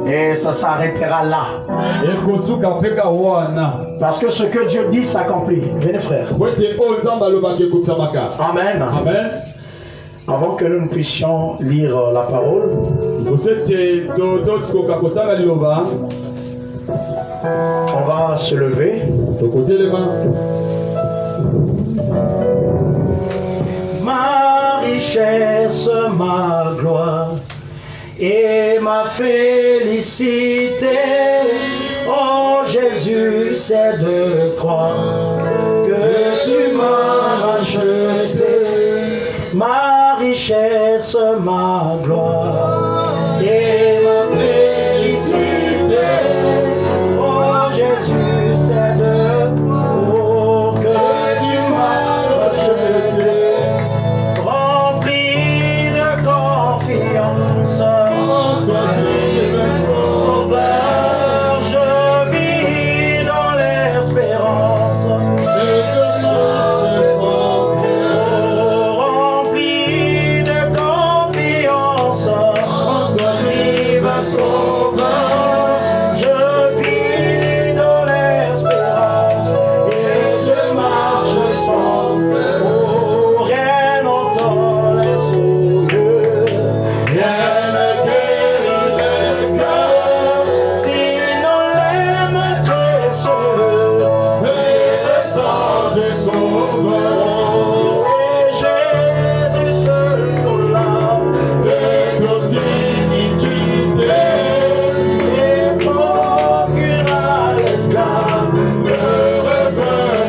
Et ça s'arrêtera là. Parce que ce que Dieu dit s'accomplit. Venez frère. Amen. Amen. Avant que nous ne puissions lire la parole, on va se lever. Ma richesse, ma gloire et ma félicité, oh Jésus, c'est de croire que tu m'as racheté. Ma richesse, ma gloire et ma félicité, oh Jésus, c'est de croire que tu m'as racheté. Rempli de confiance, Sauveur, je vis dans l'espérance. Rempli de confiance, Sauveur, je vis dans l'espérance et je marche sans peur. Rien n'entend les souillures, rien ne guérit le cœur, sinon l'aime précieux et le sang du Sauveur. Et Jésus seul nous lave de toute iniquité et procure à l'esclave l'heureuse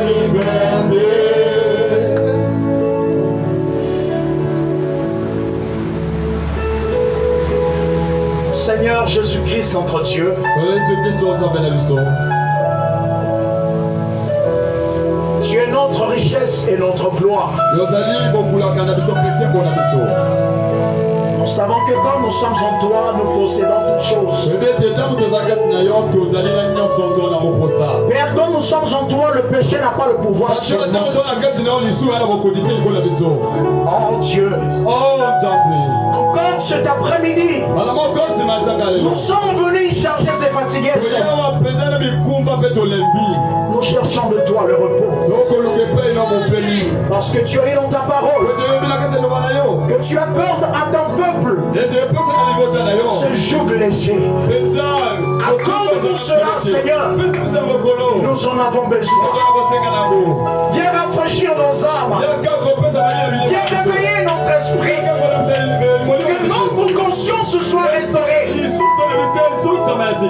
liberté. Seigneur Jésus-Christ, notre Dieu, tu es notre richesse et notre gloire. Nous savons que quand nous sommes en toi, nous possédons toutes choses. Père, quand nous sommes en toi, le péché n'a pas le pouvoir sur nous. Oh Dieu, encore cet après-midi, nous sommes venus chercher ces fatigués. Seigneur. Nous cherchons de toi le repos. Parce que tu as dit dans ta parole que tu apportes à ton peuple ce joug léger. Accorde-nous cela, Seigneur. Nous en avons besoin. Viens rafraîchir nos âmes. Viens réveiller notre esprit. Que notre conscience soit restaurée.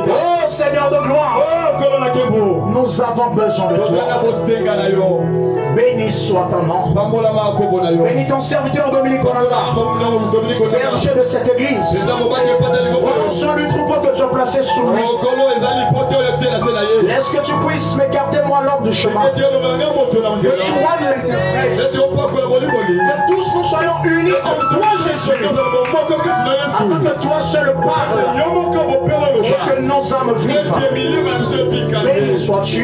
Oh Seigneur de gloire, nous avons besoin de toi. Béni soit ton nom. Bénis ton serviteur Dominique Onanga, berger de cette église. Prononçons le troupeau que tu as placé sous lui. Laisse que tu puisses m'écarter moi l'homme du chemin. Que tu sois l'interprète. Que tous nous soyons unis en toi, Jésus. Afin que toi seul parles et que nos âmes vivent. Béni sois-tu.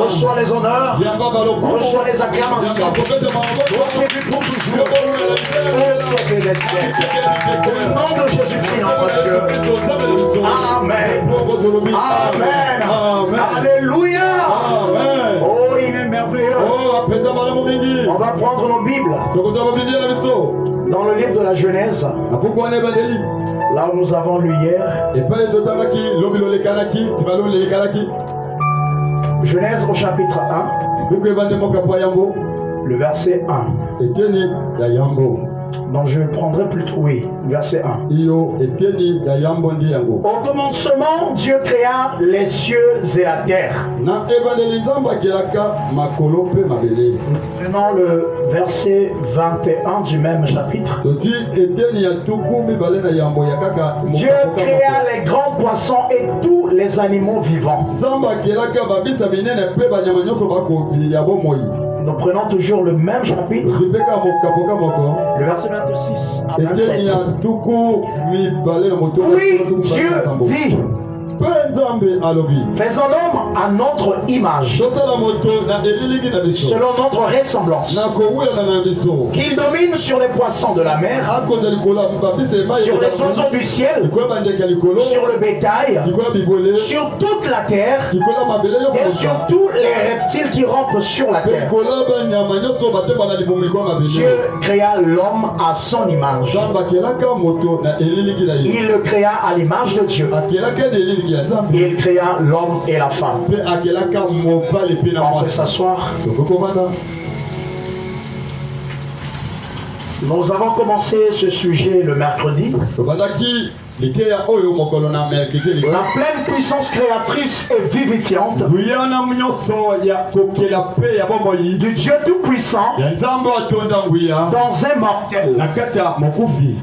Reçois les honneurs. Reçois les acclamations. Toi qui vis pour toujours. Au siècle des siècles. Au nom de Jésus-Christ, notre Dieu. Amen. Amen. Alléluia. Oh, il est merveilleux. On va prendre nos Bibles. Dans le livre de la Genèse. Là où nous avons lu hier. Genèse au chapitre 1. Le verset 1. Donc je prendrai plutôt, oui, verset 1. Au commencement, Dieu créa les cieux et la terre. Prenons le verset 21 du même chapitre. Dieu créa les grands poissons et tous les animaux vivants. Nous prenons toujours le même chapitre, le verset 26 à 27. Oui, Dieu dit, Faisons l'homme à notre image, selon notre ressemblance, qu'il domine sur les poissons de la mer, sur les oiseaux du ciel, sur le bétail, sur toute la terre et sur tous les reptiles qui rampent sur la terre. Dieu créa l'homme à son image. Il le créa à l'image de Dieu. Il créa l'homme et la femme. On peut s'asseoir. Nous avons commencé ce sujet le mercredi. La pleine puissance créatrice et vivifiante du Dieu Tout-Puissant dans un mortel.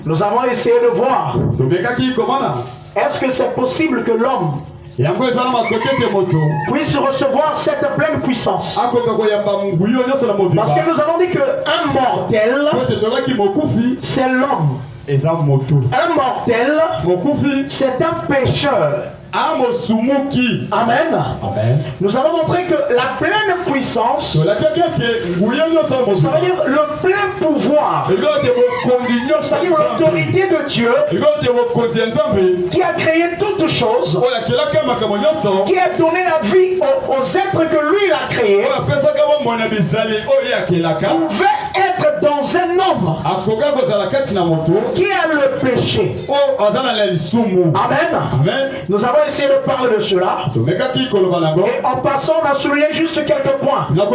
Nous avons essayé de voir, est-ce que c'est possible que l'homme puisse recevoir cette pleine puissance? Parce que nous avons dit qu'un mortel, c'est l'homme. Un mortel, c'est un pécheur. Amen. Amen. Nous avons montré que la pleine puissance, ça veut dire le plein pouvoir, c'est-à-dire l'autorité de Dieu qui a créé toutes choses, qui a donné la vie aux êtres que lui il a créés, pouvait être dans un homme qui a le péché. Amen. Nous avons essayé de parler de cela. Et en passant, on a souligné juste quelques points. On a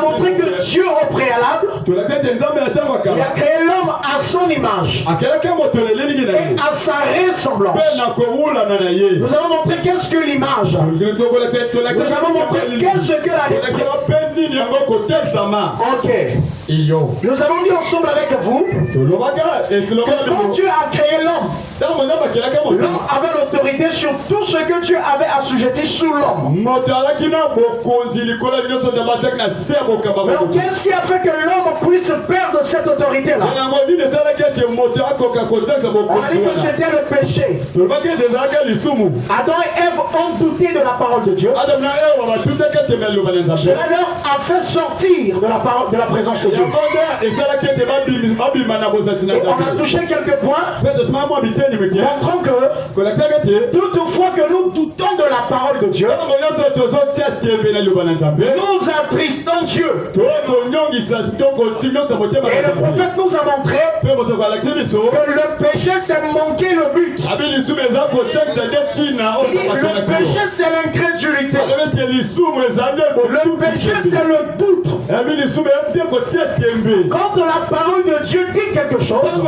montré que Dieu au préalable, il a créé l'homme à son image et à sa ressemblance. Nous avons montré qu'est-ce que l'image. Nous avons montré qu'est-ce que la Ok. Nous avons dit ensemble avec vous que quand Dieu a créé l'homme, l'homme avait l'autorité sur tout ce que Dieu avait assujetti sous l'homme. Alors qu'est-ce qui a fait que l'homme puisse perdre cette autorité-là? On a dit que c'était le péché. Adam et Ève ont douté de la parole de Dieu. Cela leur a fait sortir de la présence de Dieu. Et on a touché quelques points montrant que toutefois que nous doutons de la parole de Dieu, nous attristons Dieu. Et le prophète nous a montré que le péché c'est manquer le but. Le péché c'est l'incrédulité. Le péché c'est le doute. Quand la parole de Dieu dit quelque chose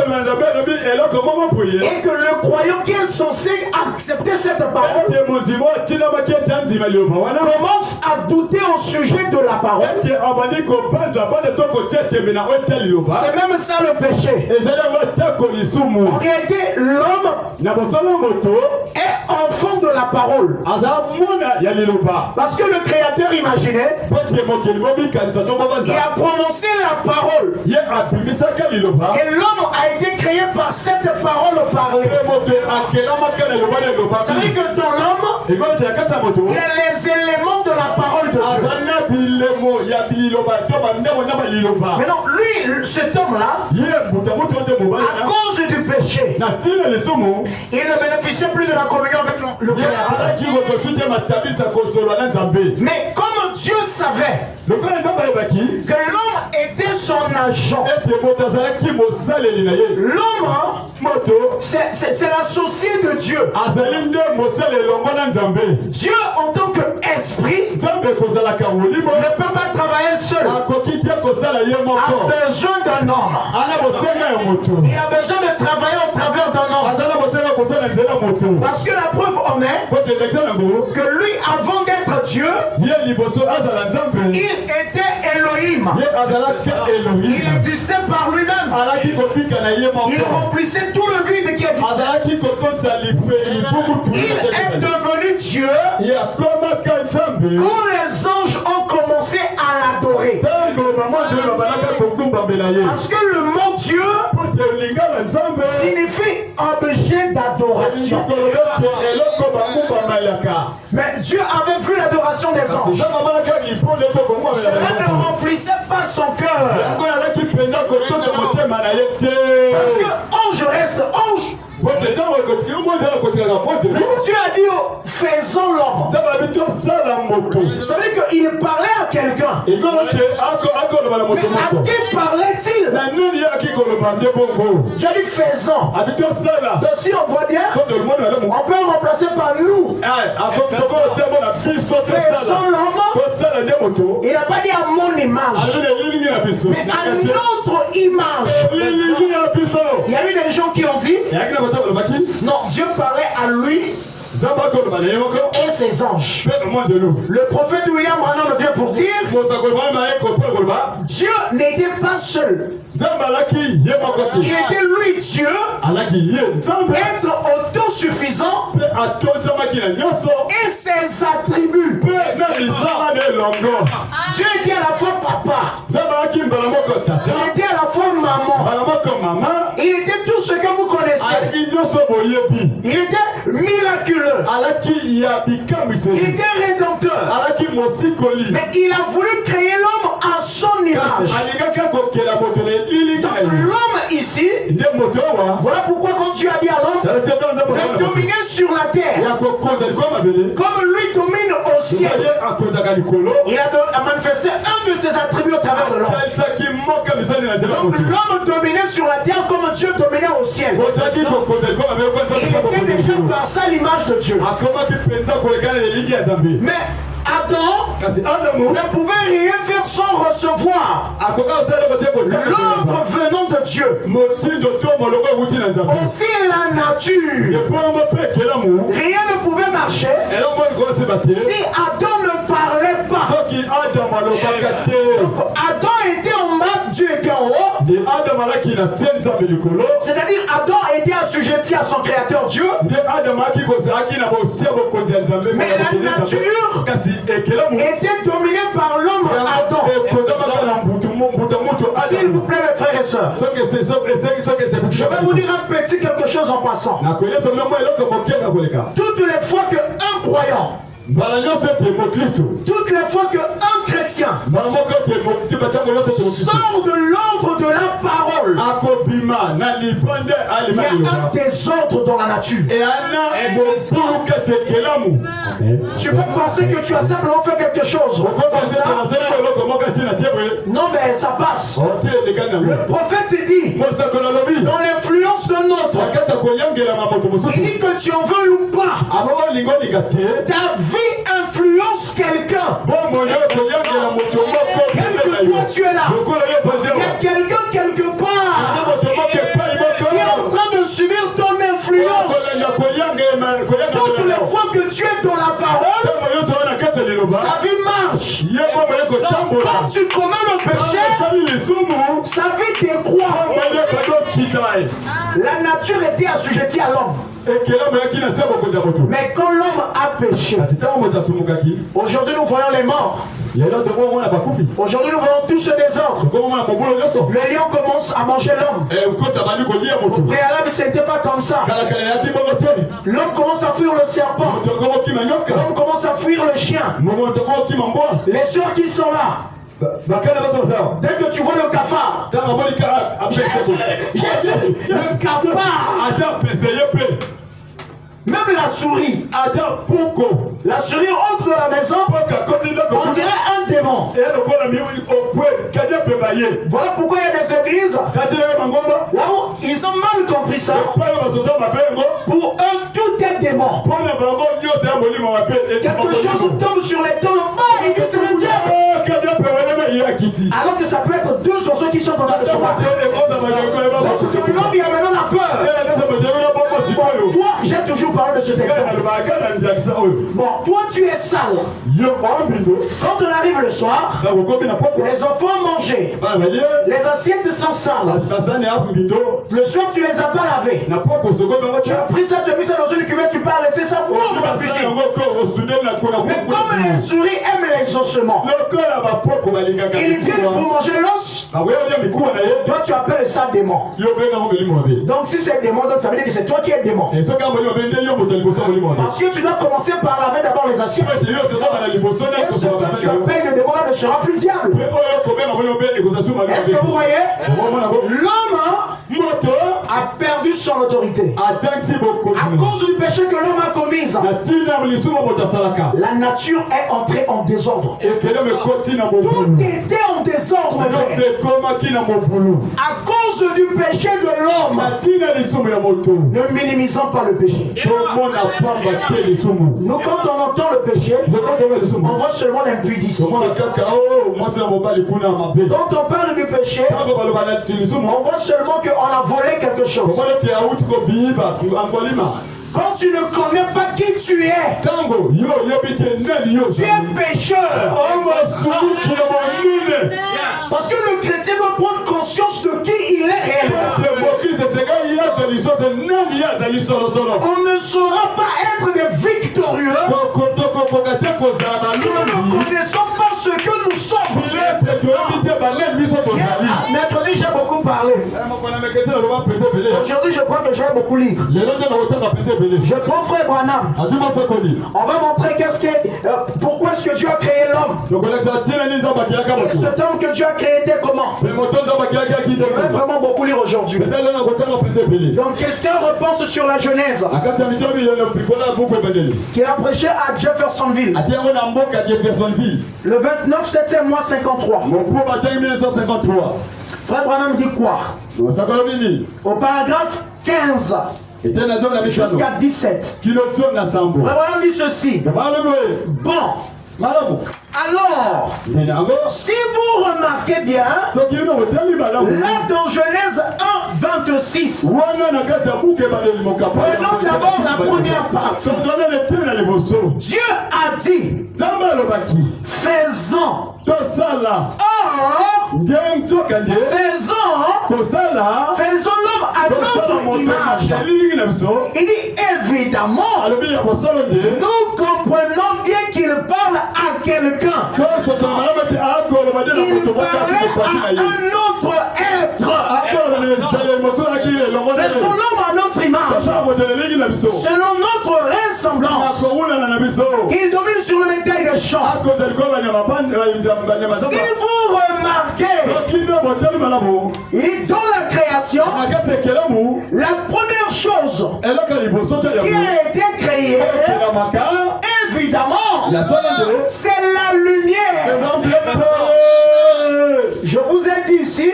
et que le croyant qui est censé accepter cette parole commence à douter au sujet de la parole, c'est même ça le péché. En réalité, l'homme est enfant de la parole. Parce que le Créateur imaginait, il a prononcé la parole. Et l'homme a été créé par cette parole parlée. Ça veut dire que dans l'homme, il y a les éléments de la parole de Dieu. Maintenant, lui, cet homme-là, à cause du péché, il ne bénéficiait plus de la communion avec le Créateur. Mais comme Dieu savait que l'homme était son agent, l'homme, c'est l'associé de Dieu. Dieu en tant qu'esprit ne peut pas travailler seul. A besoin d'un homme. Il a besoin de travailler au travers d'un homme. Parce que la preuve en est que lui, avant d'être Dieu, il était Elohim. Il existait par lui-même. Il remplissait tout le vide qui existait. Il est devenu Dieu quand les anges ont commencé à l'adorer. Parce que le mot Dieu signifie objet d'adoration. l'adoration. Mais Dieu avait vu l'adoration des anges. Cela ne remplissait pas son cœur. Parce que ange reste ange. Dieu a dit, faisons l'homme. Ça veut dire qu'il parlait à quelqu'un. Mais à qui parlait-il? Dieu a dit, faisons. Donc si on voit bien, on peut le remplacer par nous. Faisons l'homme. Il n'a pas dit à mon image, mais à notre image. Il y a eu des gens qui ont dit, non, Dieu parlait à lui et ses anges. Le prophète William Branham vient pour dire, Dieu n'était pas seul. Il était lui Dieu, être autosuffisant et ses attributs. Dieu était à la fois papa, il était à la fois maman, il était tout ce que vous connaissez. Il était miraculeux, il était rédempteur, mais il a voulu créer l'homme à son image. Donc l'homme ici, voilà pourquoi quand tu as dit à l'homme de dominer sur la terre, comme lui domine au ciel, il a manifesté un de ses attributs au travers de l'homme. Donc l'homme dominait sur la terre comme Dieu dominait au ciel. Il était déjà par ça l'image de Dieu. Mais Adam ne pouvait rien faire sans recevoir l'ordre venant de Dieu. Aussi la nature. Rien ne pouvait marcher si Adam ne parlait pas. Donc Adam était en bas, Dieu était en haut. C'est-à-dire Adam était assujetti à son créateur Dieu. Mais la nature était dominé par l'homme Adam. S'il vous plaît, mes frères et sœurs, je vais vous dire un petit quelque chose en passant. Toutes les fois qu'un croyant, toutes les fois qu'un chrétien sort de l'ordre de la parole, il y a un désordre dans la nature. Tu peux penser que tu as simplement fait quelque chose. Non, mais ça passe. Le prophète dit, dans l'influence d'un autre, il dit que tu en veux ou pas, ta vie influence quelqu'un. Quel que toi tu es là, il y a quelqu'un quelque part qui est en train de subir ton influence. Toutes les fois que tu es dans la parole, sa vie marche. Donc, quand tu commets le péché, sa vie décroît. La nature était assujettie à l'homme. Mais quand l'homme a péché, aujourd'hui nous voyons les morts. Aujourd'hui nous voyons tout ce désordre. Le lion commence à manger l'homme. Au préalable ce n'était pas comme ça. L'homme commence à fuir le serpent. L'homme commence à fuir le chien. Les soeurs qui sont là, dès que tu vois le cafard, le cafard, même la souris, la souris entre de la maison, on dirait un démon. Voilà pourquoi il y a des églises là où ils ont mal compris ça. Pour eux, tout est démon. Quelque chose tombe sur les tombes et que c'est le diable. Alors que ça peut être deux sorciers qui sont en train de se battre. L'homme, il a maintenant la peur. Toi, j'ai toujours parlé de ce texte. Bon, toi, tu es sale. Quand on arrive le soir, les enfants mangent. Les assiettes sont sales. Le soir, tu les as pas lavées. Tu as pris ça, dans une cuvette, tu peux laisser ça pour la cuisine. Mais comme les souris aiment les ossements, ils viennent pour manger l'os. Toi, tu appelles ça démon. Donc, si c'est démon, ça veut dire que c'est toi qui es démons. Parce que tu dois commencer par laver d'abord les assiettes. Et ce que tu appelles des démons là ne sera plus diable. Est-ce que vous voyez? L'homme a perdu son autorité à cause du péché que l'homme a commis. La nature est entrée en désordre. Tout était en désordre. À cause du péché de l'homme, ne minimisons pas le péché. Nous, quand on entend le péché, on voit seulement l'impudicité. Quand on parle du péché, on voit seulement qu'on a volé quelque chose. Quand tu ne connais pas qui tu es, tu es pécheur. Parce que le chrétien doit prendre conscience de qui il est réellement. On ne saura pas être des victorieux si nous ne connaissons pas ce que nous sommes. Mercredi, j'ai beaucoup parlé. Aujourd'hui, je crois que j'ai beaucoup lire. Je prends frère Branham. On va montrer pourquoi est-ce que Dieu a créé l'homme. Et cet homme que Dieu a créé était comment? Je vais vraiment beaucoup lire aujourd'hui. Donc, question-réponse sur la Genèse. Qui a prêché à Jeffersonville. Le 29 septembre 1953. Frère Branham dit quoi? Au paragraphe 15. Jusqu'à 17. Frère Branham dit ceci. Bon. Alors, si vous remarquez bien, là dans Genèse 1, 26, prenons d'abord la première partie. Dieu a dit, faisons. Faisons l'homme à notre image. Il dit évidemment, nous comprenons bien qu'il parle à quelqu'un. Il parlait à un autre être. Faisons l'homme à notre image, selon notre ressemblance. Il domine sur le bétail des champs. Si vous remarquez, il est dans la création, la première chose qui a été créée, évidemment, c'est la lumière. Je vous ai dit ici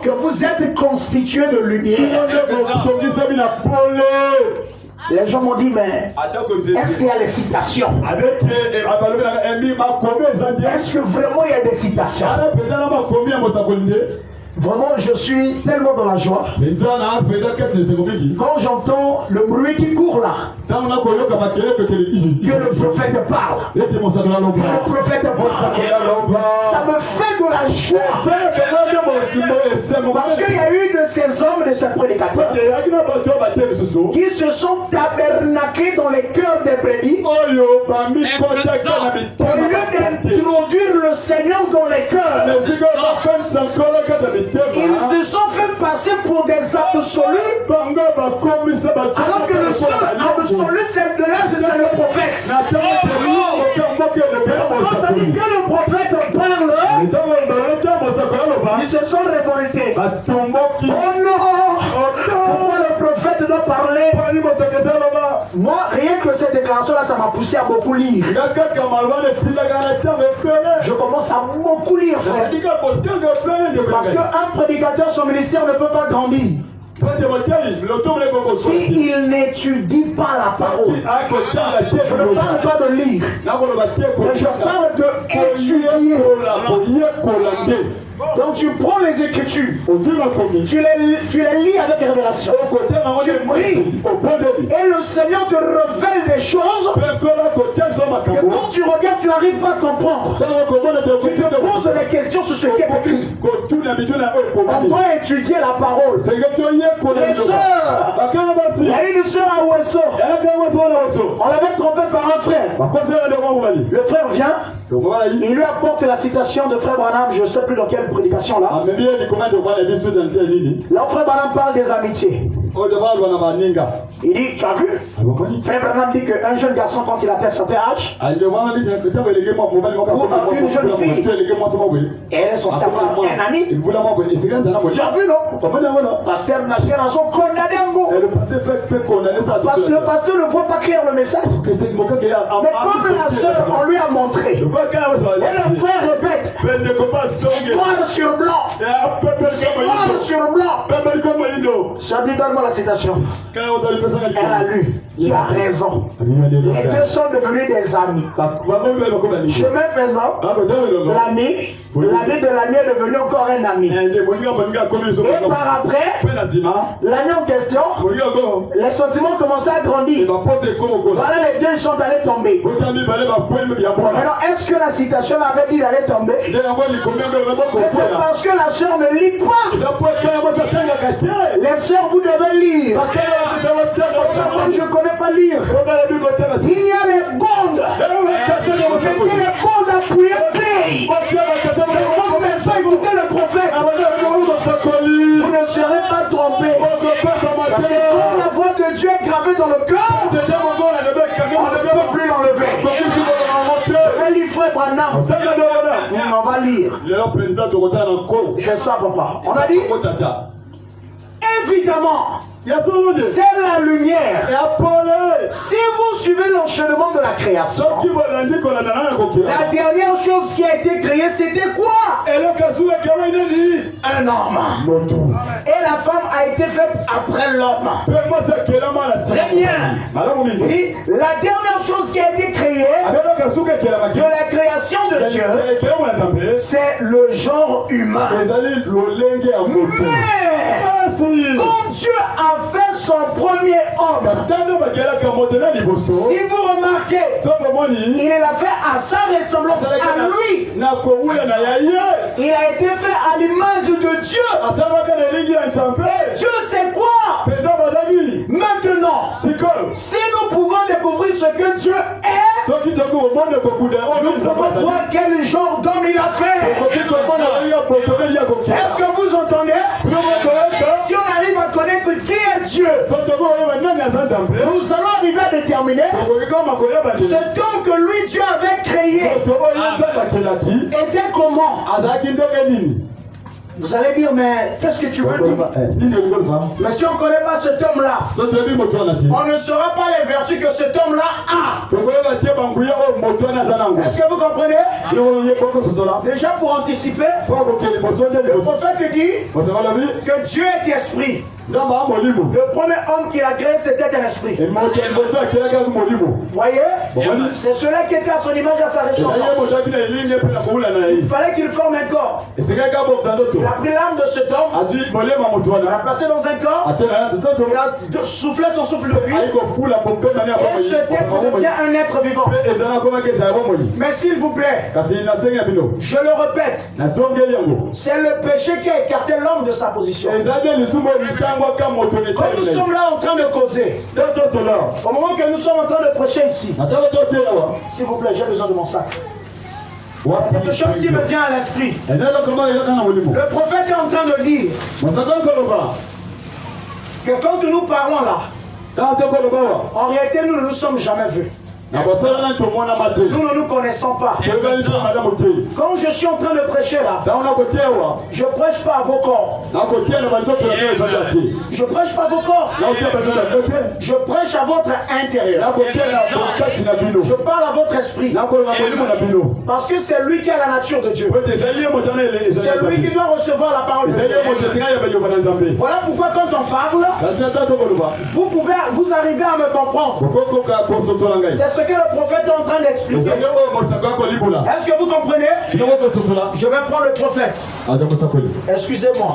que vous êtes constitué de lumière. Les gens m'ont dit, mais est-ce qu'il y a les citations? Est-ce que vraiment il y a des citations? Vraiment, je suis tellement dans la joie. Quand j'entends le bruit qui court là, que le prophète parle, que le prophète parle, ça me fait de la joie. Parce qu'il y a eu de ces hommes, de ces prédicateurs, qui se sont tabernaclés dans les cœurs des brebis, au lieu d'introduire le Seigneur dans les cœurs. Ils se sont fait passer pour des absolus, alors que le seul absolu c'est de l'âge, c'est le prophète. Quand on dit que le prophète parle, ils se sont révoltés. Oh non! Pourquoi le prophète doit parler? Moi, rien que cette déclaration-là, ça m'a poussé à beaucoup lire. Je commence à beaucoup lire, frère. Parce qu'un prédicateur, son ministère ne peut pas grandir s'il n'étudie pas la parole. Je ne parle pas de lire, mais je parle d'étudier. Donc tu prends les Écritures, tu les lis avec révélation, tu pries, et le Seigneur te révèle des choses que quand tu regardes, tu n'arrives pas à comprendre. Tu te poses des questions sur ce qui est écrit. On doit étudier la parole. Les sœurs, il y a une sœur à Ouesso, on l'avait trompé par un frère. Le frère vient, il lui apporte la citation de frère Branham, je ne sais plus dans quelle prédication là. Là, frère Branham parle des amitiés. Il dit, tu as vu? Frère Branham dit qu'un jeune garçon, quand il atteint un certain âge, ou une jeune fille, et elle est censée avoir un ami. Tu as vu, non? Pasteur Nasser a son condamné en go. Parce que le pasteur ne voit pas clair le message. Mais comme la soeur, on lui a montré, et le frère répète, c'est noir sur blanc. C'est noir sur blanc. Ça dit, donne-moi la citation. Elle a lu. Tu as raison. Les deux sont devenus des amis. Chemin faisant, l'ami de l'ami est devenu encore un ami. Et par après, l'ami en question, les sentiments commençaient à grandir. Voilà, les deux sont allés tomber. Alors, est-ce que la citation avait dit d'aller tomber? Mais c'est parce que la soeur ne lit pas. Les soeurs, vous devez lire. Je ne connais pas lire. Il y a les bandes. Mettez les bandes appuyées paye. Quand vous écoutez le prophète, vous ne serez pas trompés. Parce que quand la voix de Dieu est gravée dans le cœur, on ne peut plus l'enlever. Je vais lire frère Branham. On va lire. C'est ça, papa. On a dit évidemment, c'est la lumière. Si vous suivez l'enchaînement de la création, la dernière chose qui a été créée, c'était quoi? Un homme. Et la femme a été faite après l'homme. Très bien. Et la dernière chose qui a été créée de la création de Dieu, c'est le genre humain. Mais quand Dieu a fait son premier homme, si vous remarquez, il l'a fait à sa ressemblance à lui. Il a été fait à l'image de Dieu. Et Dieu, c'est quoi? Maintenant, si nous pouvons découvrir ce que Dieu est, nous pouvons voir quel genre d'homme il a fait. Est-ce que vous entendez? Si on arrive à connaître qui est Dieu, nous allons arriver à déterminer cet homme que lui Dieu avait créé était comment. Vous allez dire, mais qu'est-ce que tu veux dire? Mais si on ne connaît pas cet homme-là, on ne saura pas les vertus que cet homme-là a. Est-ce que vous comprenez? Déjà pour anticiper, le prophète dit que Dieu est esprit. Le premier homme qu'il a créé, c'était un esprit. Voyez? C'est celui qui était à son image, à sa ressemblance. Il fallait qu'il forme un corps. Il a pris l'âme de cet homme, il l'a placé dans un corps, il a soufflé son souffle de vie, et cet être devient un être vivant. Mais s'il vous plaît, je le répète, c'est le péché qui a écarté l'homme de sa position. Quand nous sommes là en train de causer, au moment que nous sommes en train de prêcher ici, s'il vous plaît, j'ai besoin de mon sac. Quelque chose qui me vient à l'esprit. Le prophète est en train de dire que quand nous parlons là, en réalité nous ne nous sommes jamais vus. Nous ne nous connaissons pas. Quand je suis en train de prêcher là, je prêche pas à vos corps. Je prêche pas à vos corps. Je prêche à votre intérieur. Je parle à votre esprit. Parce que c'est lui qui a la nature de Dieu. C'est lui qui doit recevoir la parole de Dieu. Voilà pourquoi quand on parle, vous arrivez à me comprendre. C'est ce que le prophète est en train d'expliquer. Est-ce que vous comprenez? Je vais prendre le prophète. Excusez-moi.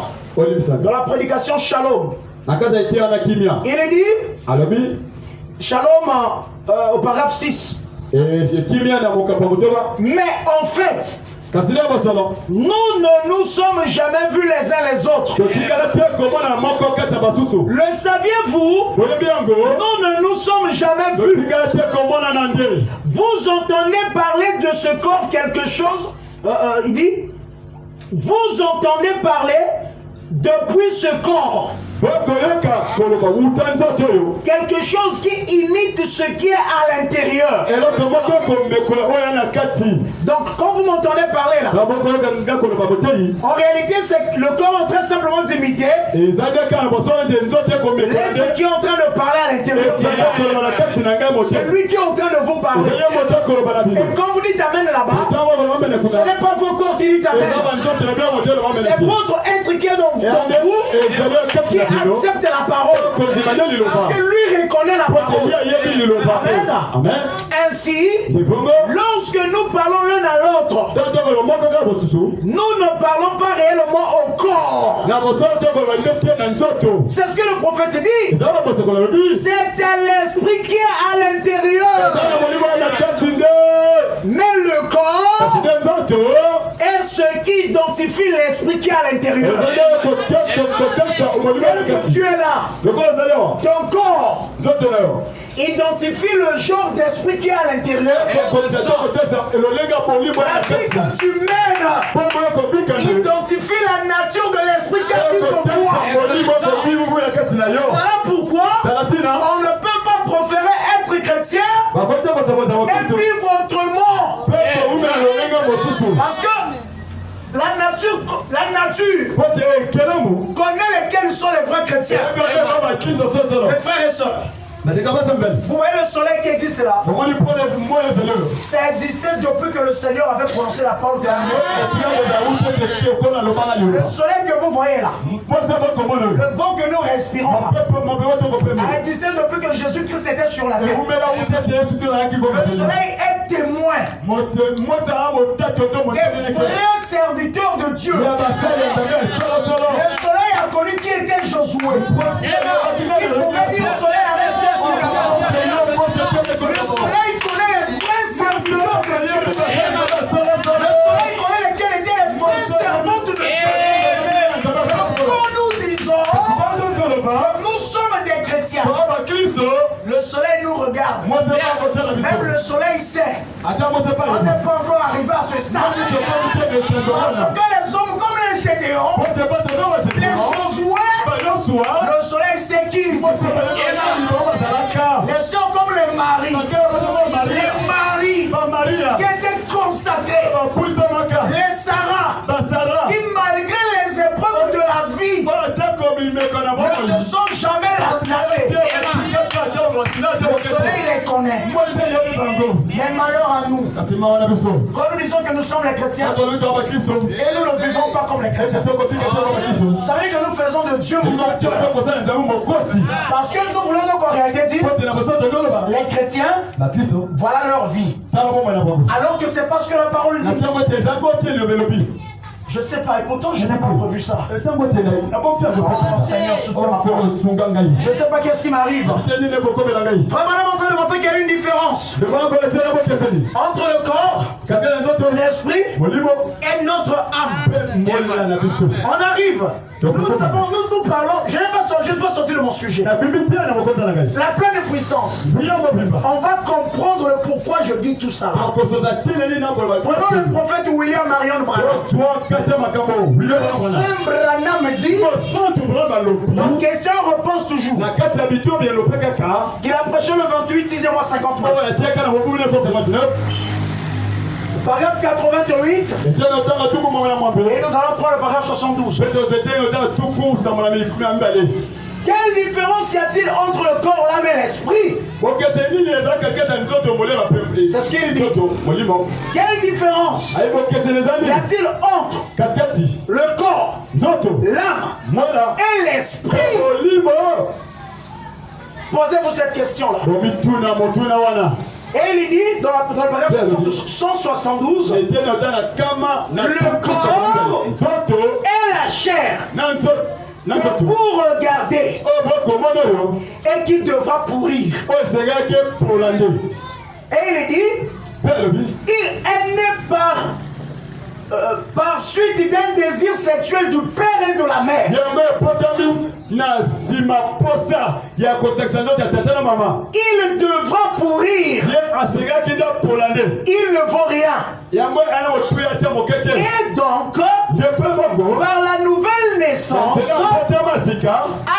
Dans la prédication Shalom, il est dit Shalom au paragraphe 6. Mais en fait, nous ne nous sommes jamais vus les uns les autres. Le saviez-vous? Nous ne nous sommes jamais vus. Vous entendez parler de ce corps quelque chose? Il dit, vous entendez parler depuis ce corps quelque chose qui imite ce qui est à l'intérieur. Donc quand vous m'entendez parler là, en réalité c'est que le corps est en train simplement d'imiter l'être qui est en train de parler à l'intérieur. C'est lui qui est en train de vous parler. Et quand vous dites amen là-bas, ce n'est pas vos corps qui disent amen. C'est votre être qui est dans vous, qui accepte la parole. Parce que lui reconnaît la parole. Amen. Ainsi, lorsque nous parlons l'un à l'autre, nous ne parlons pas réellement au corps. C'est ce que le prophète dit. C'est à l'esprit qui est à l'intérieur. Mais le corps est ce qui identifie l'esprit qui est à l'intérieur. Que tu es là. Ton corps identifie le genre d'esprit qui est à l'intérieur. La vie que tu mènes identifie la nature de l'esprit qui habite en toi. Voilà pourquoi on ne peut pas proférer être chrétien et vivre autrement. Parce que la nature connaît lesquels sont les vrais chrétiens. Mes frères et sœurs, vous voyez le soleil qui existe là? Ça existait depuis que le Seigneur avait prononcé la parole de la lumière. Le soleil que vous voyez là, le vent que nous respirons là, a existé depuis que Jésus-Christ était sur la terre. Le soleil est témoin des vrais serviteurs de Dieu. Le soleil a connu qui était Josué. Il pouvait dire soleil à rester sur la terre. Le soleil connaît les vrais serviteurs de Dieu. Le soleil connaît lesquels étaient les vrais servantes de Dieu. Donc quand nous disons que nous sommes des chrétiens, le soleil nous regarde. Même le soleil sait. On n'est pas encore arrivé à ce stade. Parce que les hommes comme les Gédéons, les Josué, le soleil sait qui ils étaient. Les sœurs comme les maris, qui étaient consacrés, les Sarah, qui malgré les épreuves de la vie ne se sont jamais lassés. Le soleil les connaît. Mais malheur à nous, quand nous disons que nous sommes les chrétiens et nous ne vivons pas comme les chrétiens, ça veut dire que nous faisons de Dieu mon auteur. Parce que nous voulons donc en réalité dire les chrétiens, voilà leur vie. Alors que c'est parce que la parole dit. Je sais pas, et pourtant je n'ai pas revu ça. Seigneur, soutiens-moi. Je ne sais pas qu'est-ce qui m'arrive. Vraiment, on peut montrer qu'il y a une différence entre le corps, l'esprit et notre âme. On arrive. Nous savons, nous parlons. Je n'ai pas sorti de mon sujet. La pleine puissance. On va comprendre le pourquoi je dis tout ça. Prenons le prophète William Marion Branham. Saint Branham dit, donc question-réponse toujours, qu'il a prêché le 28, 6e mois 59. Paragraphe 88. Et nous allons prendre le paragraphe 72. Quelle différence y a-t-il entre le corps, l'âme et l'esprit? C'est ce qu'il dit. Quelle différence y a-t-il entre le corps, l'âme et l'esprit? Posez-vous cette question-là. Et il dit dans le paragraphe 172, le corps et la chair pour regarder et qui devra pourrir. Et il dit, il est né par suite d'un désir sexuel du père et de la mère. Il devra pourrir. Il ne vaut rien. Et donc, par la nouvelle naissance, à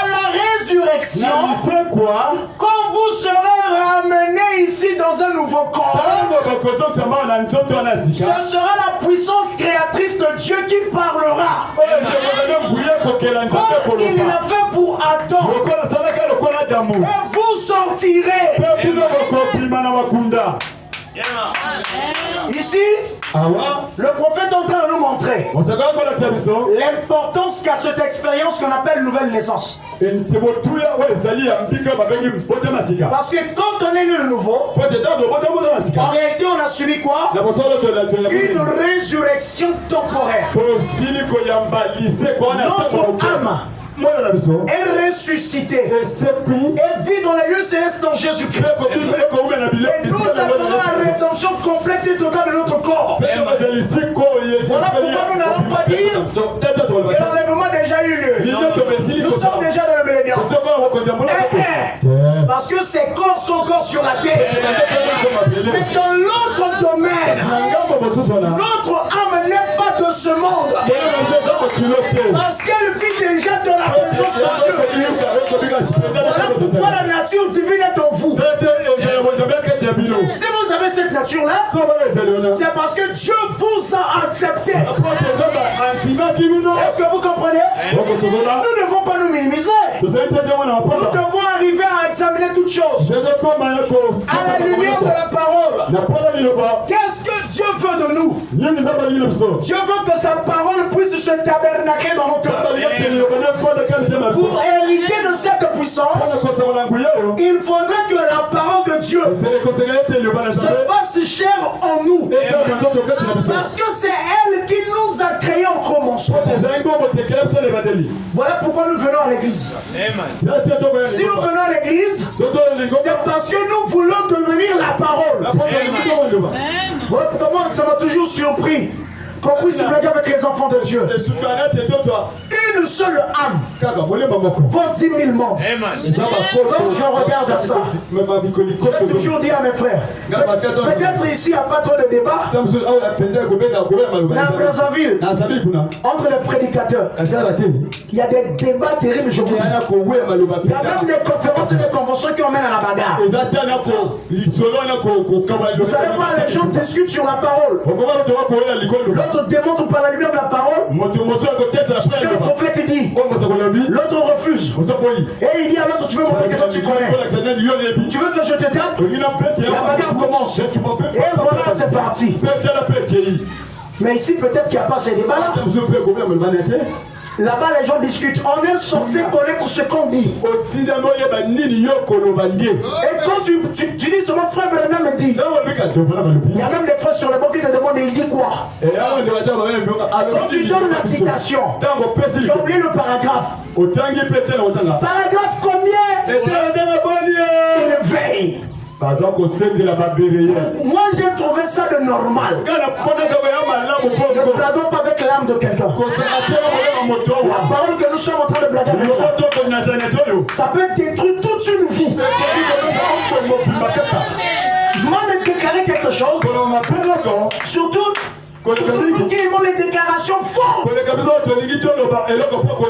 la résurrection, quand vous serez ramenés ici dans un nouveau corps, ce sera la puissance créatrice de Dieu qui parlera. Comme il l'a fait pour Adam. Et vous sortirez. Ici, le prophète est en train de nous montrer l'importance qu'a cette expérience qu'on appelle nouvelle naissance. Parce que quand on est né de nouveau, en réalité on a subi quoi? Une résurrection temporaire. Notre âme est ressuscité et vit dans les lieux célestes en Jésus-Christ. Et nous attendons la rédemption complète et totale de notre corps. Voilà pourquoi nous n'allons pas dire que l'enlèvement a déjà eu lieu. Nous sommes déjà dans le millénium. Parce que ces corps sont encore sur la terre. Mais dans l'autre domaine, notre âme n'est pas de ce monde. Parce qu'elle vit déjà dans la présence de Dieu. Voilà pourquoi la nature divine est en vous. Si vous avez cette nature-là, c'est parce que Dieu vous a accepté. Est-ce que vous comprenez? Nous ne devons pas nous minimiser. Nous devons arriver à examiner toutes choses à la lumière de la parole. Qu'est-ce que Dieu veut de nous? Dieu veut que sa parole puisse se tabernaquer dans nos cœurs. Pour hériter de cette puissance, il faudrait que la parole de Dieu se fasse chair en nous. Parce que c'est elle qui nous a créés en commençant. Voilà pourquoi nous venons à l'église. Si nous venons à l'église, c'est parce que nous voulons devenir la parole. Voilà pourquoi ça m'a toujours surpris qu'on puisse blaguer avec les enfants de Dieu. Une seule âme vaut 10 000 membres. Quand je regarde à ça, j'ai toujours dit à mes frères, peut-être ici il n'y a pas trop de débat. Dans Brazzaville, entre les prédicateurs, il y a des débats terribles, je vous dis. Il y a même des conférences et des conventions qui emmènent à la bagarre. Vous savez quoi, les gens discutent sur la parole. L'autre démontre par la lumière de la parole ce que le prophète dit. L'autre refuse. Et il dit à l'autre, tu veux montrer que toi tu connais. Tu veux que je te tape? La bagarre commence. Et voilà, c'est parti. Mais ici, peut-être qu'il n'y a pas ces débats-là. Là-bas, les gens discutent. On est censé connaître ce qu'on dit. Et quand tu dis seulement frère Branham me dit, il y a même des fois sur le banc qui te demandent il dit quoi. Quand tu donnes la citation, tu as oublié le paragraphe. Paragraphe combien? Une veille. Moi j'ai trouvé ça de normal. Ne blaguons pas avec l'âme de quelqu'un. La parole que nous sommes en train de blaguer avec, ça peut détruire toute une vie. Moi de déclarer quelque chose, surtout qu'ils m'ont des déclarations fortes.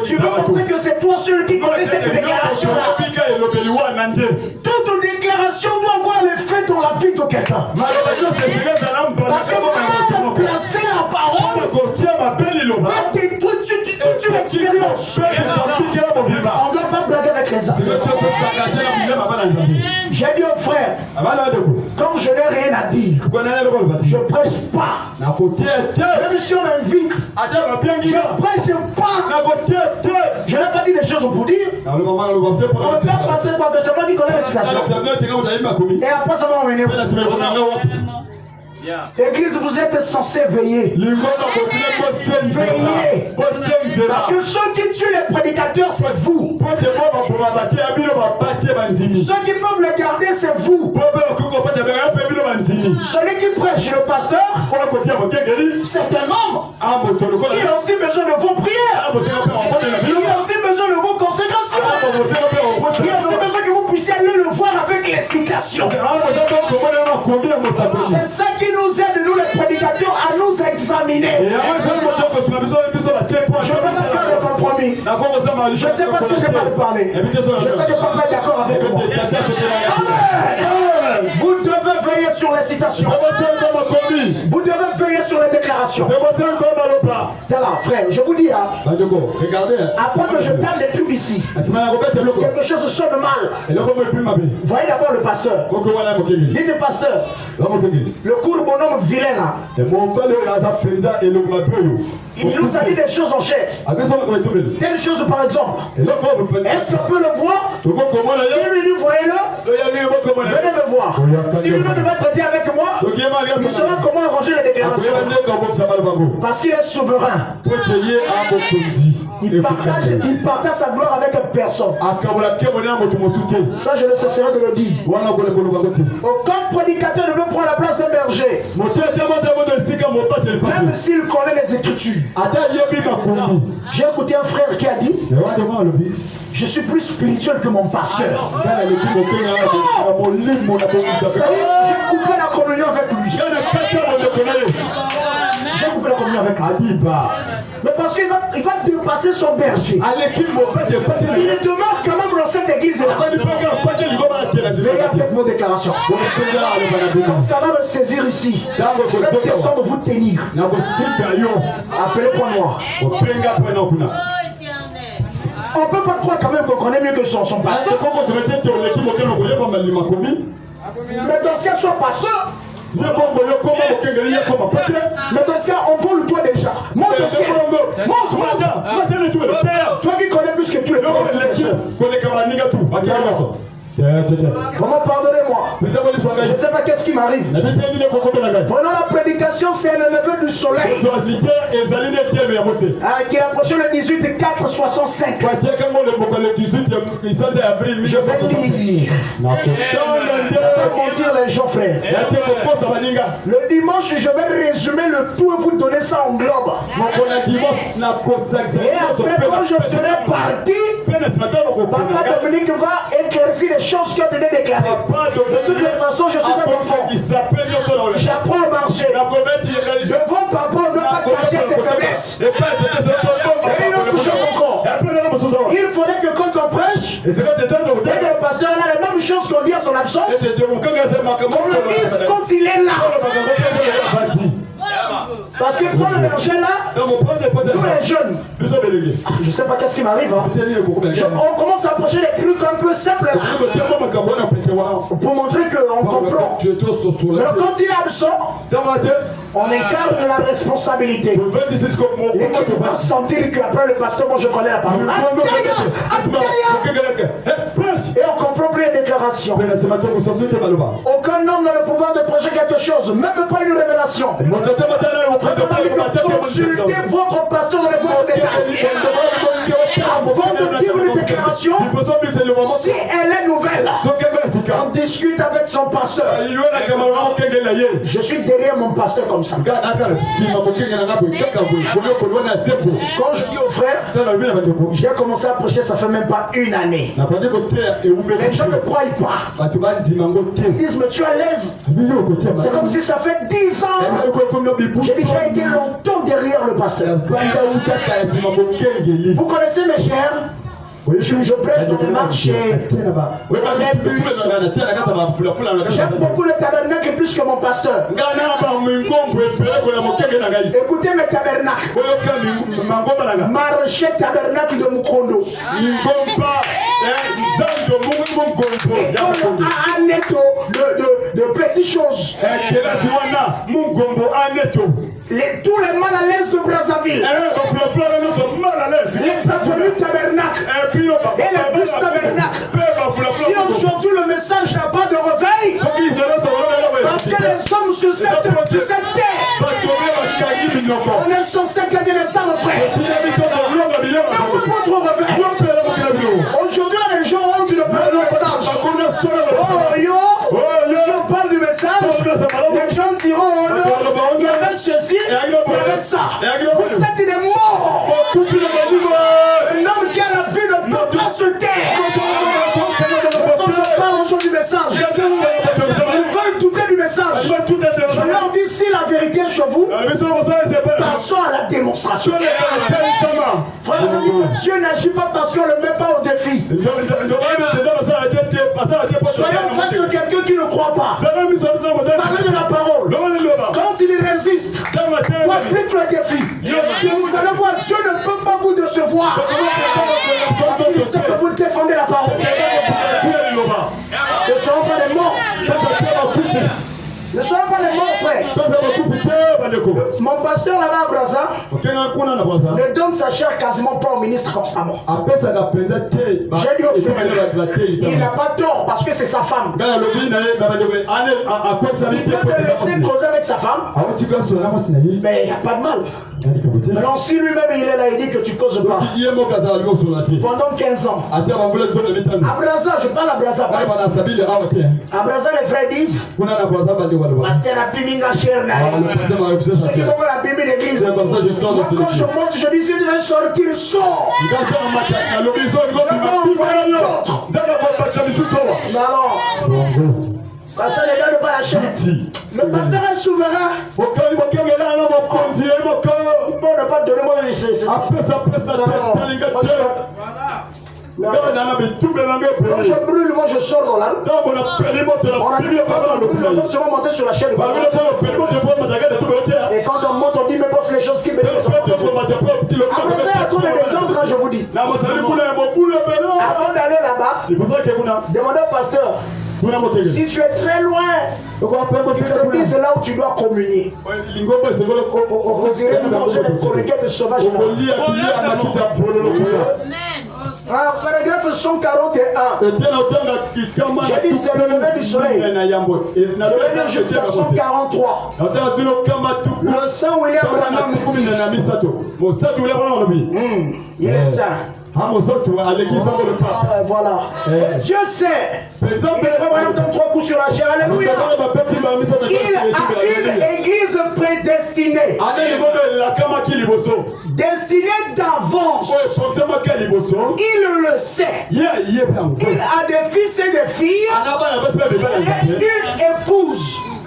Tu veux montrer que c'est toi celui qui connaît cette déclaration-là. Toute déclaration doit avoir l'effet dans la vie de quelqu'un. Parce que mal placer la parole va détruire toute une expérience. On ne doit pas blaguer avec les âmes. J'ai dit au frère, quand je n'ai rien à dire, je ne prêche pas. Même si on m'invite, je ne prêche pas. Je n'ai pas dit des choses pour dire. On va faire passer par que c'est moi qui connais les situations. Et après ça va m'emmener. L'église, vous êtes censés veiller. Veiller. Parce que ceux qui tuent les prédicateurs, c'est vous. Ceux qui peuvent le garder, c'est vous. Celui qui prêche, le pasteur, c'est un membre. Il a aussi besoin de vos prières. Il a aussi besoin de vos consécrations. Il a aussi besoin que vous puissiez aller le voir avec les citations. C'est ça qui nous aide, nous les prédicateurs, à nous examiner. Je ne peux pas faire de compromis. Je ne sais pas si je vais le parler. Je sais que papa est d'accord avec moi. Amen. Vous devez veiller sur les citations. Vous devez veiller sur les déclarations. Tiens là, frère, je vous dis, après que je parle des trucs ici, quelque chose sonne mal. Voyez d'abord le pasteur. Dites le pasteur, le cours bonhomme vilain là, il nous a dit des choses en chair. Telle chose par exemple. Est-ce qu'on peut le voir? Si lui dit voyez-le, venez me voir. Si lui devait traiter avec moi, il saura comment arranger les déclarations. Parce qu'il est souverain. Il partage sa gloire avec personne. Ça, je ne cesserai de le dire. Aucun prédicateur ne peut prendre la place d'un berger. Même s'il connaît les Écritures. J'ai écouté un frère qui a dit: je suis plus spirituel que mon pasteur. J'ai coupé la communion avec lui. J'ai coupé la communion avec lui. Mais parce qu'il va dépasser son berger. Il demeure quand même dans cette église-là. Veillez avec vos déclarations. Quand ça va me saisir ici, je vais descendre vous tenir. Appelez-moi moi. On ne peut pas croire quand même qu'on connaît mieux que son pasteur. Mais dans ce cas, soit pasteur. Mais dans ce cas, on vole le toit déjà. Monte au ciel. Monte. Toi qui connais plus que tous les Comment pardonnez-moi? Je ne sais pas qu'est-ce qui m'arrive. Pendant la prédication, c'est le lever du soleil. Qui est approché le 18 4 65. Je vais lire. Ne pas mentir les gens, frères. Le dimanche, je vais résumer le tout et vous donner ça en globe. Et après, quand je serai parti, Papa Dominique va éclaircir les choses qui ont été déclarées. De toutes les façons, je suis un enfant. J'apprends à marcher. Devant papa, on ne doit pas cacher ses faiblesses. Et une autre chose encore. Il faudrait que quand on prêche, dès que le pasteur a la même chose qu'on dit à son absence, qu'on le dise quand il est là. Parce que quand le berger là, nous les jeunes, je ne sais pas qu'est-ce qui m'arrive. On commence à approcher des trucs un peu simples là, pour montrer qu'on comprend. Mais quand il est absent, on incarne la responsabilité. L'église va sentir qu'après le pasteur, moi je connais la parole. Et on comprend plus les déclarations. Aucun homme n'a le pouvoir de prêcher quelque chose, même pas une révélation. Consultez votre pasteur dans les mots de détail. Avant de dire une déclaration, si elle est nouvelle, on discute avec son pasteur. Je suis derrière mon pasteur comme ça. Quand je dis aux frères, j'ai commencé à prêcher, ça fait même pas une année. Les gens ne croient pas. Ils disent, mais tu es à l'aise. C'est comme si ça fait 10 ans. J'ai déjà été longtemps derrière le pasteur. Vous connaissez mes chers? Je prêche dans les marchés, dans les bus. J'aime beaucoup le tabernacle plus que mon pasteur. Écoutez mes tabernacles. Marché tabernacle de Mukondo. Un netto de petites choses. Tous les mal à l'aise de Brazzaville. Les avenues tabernacle. Et les bus tabernacle. Si aujourd'hui le message n'a pas de réveil, parce que les hommes sur cette terre, on est censé gagner les âmes, frère. Mais où est votre réveil? Aujourd'hui, les gens ont honte de parler du message. Oh yo, si on parle du message, les gens diront oh non, il y avait ceci, il y avait ça. Vous êtes des morts. Un homme qui a la vie ne peut pas se taire. Quand je parle aujourd'hui du message. Ils veulent douter du message. Je leur dis si la vérité est chez vous, passons à la démonstration. Frère, Dieu n'agit pas parce qu'on ne le met pas au défi. Soyons face de quelqu'un qui ne croit pas. Parlez de la parole. Quand il résiste, tu appliques le défi. Vous allez voir, Dieu ne peut pas vous décevoir. Parce qu'il sait que vous défendez la parole. Ne soyons pas des morts. Ne soyons pas des morts, frère. Mon pasteur là-bas à Brazza ne donne sa chair quasiment pas au ministre constamment. J'ai dit au frère, il n'a pas tort parce que c'est sa femme. Il peut te laisser causer avec sa femme, mais il n'y a pas de mal. Alors si lui-même il est là, il dit que tu causes pas. Pendant 15 ans. À Brazza, je parle à Brazza. À Brazza, les frères disent Pasteur a piminga cher na. Ceux qui vont la Bible d'église. Quand je monte, je dis si tu veux sortir, sors. Pasteur ne donne pas la chair. Le pasteur est souverain. Il ne peut pas donner moi quand je brûle, moi je sors dans l'âme. On peut seulement monter sur la chaîne. Et quand on monte, on dit mais pense les choses qui me disent. Après ça, il y a trop de désordre, je vous dis. Avant d'aller là-bas, demandez au pasteur. Si tu es très loin, l'église c'est là où tu dois communier. Vous irez manger les croquettes de sauvages. Paragraphe 141. J'ai dit c'est le lever du soleil. Je vais dire jusqu'à 143. Le sang William Branham. Il est saint. Voilà. Dieu sait. Il vraiment donne 3 coups sur la chair. Alléluia. Il a une église prédestinée. Destinée d'avance. Il le sait. Il a des fils et des filles.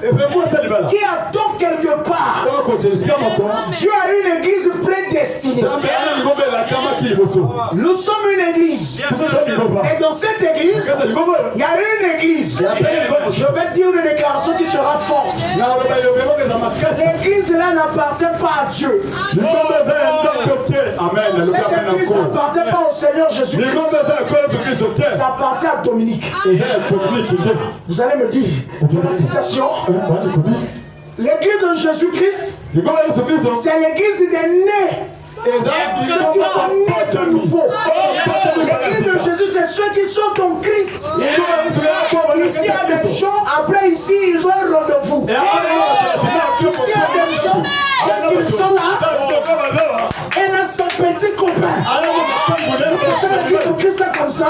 Et une épouse qui attend quelque part. Dieu a une église prédestinée. Nous sommes une église. Et dans cette église, il y a une église. Je vais dire une déclaration qui sera forte. L'église là n'appartient pas à Dieu. Cette église n'appartient pas au Seigneur Jésus-Christ. Ça appartient à Dominique. Vous allez me dire, la citation. L'église de Jésus-Christ, c'est l'église des nés. Ceux qui sont nés de nouveau. L'église de Jésus, c'est ceux qui sont en Christ. Ici, il y a des gens, après ici, ils ont un rendez-vous. Ici, il y a des gens, ils sont là. Elle a son petit copain. Ça, l'église de Christ, c'est comme ça.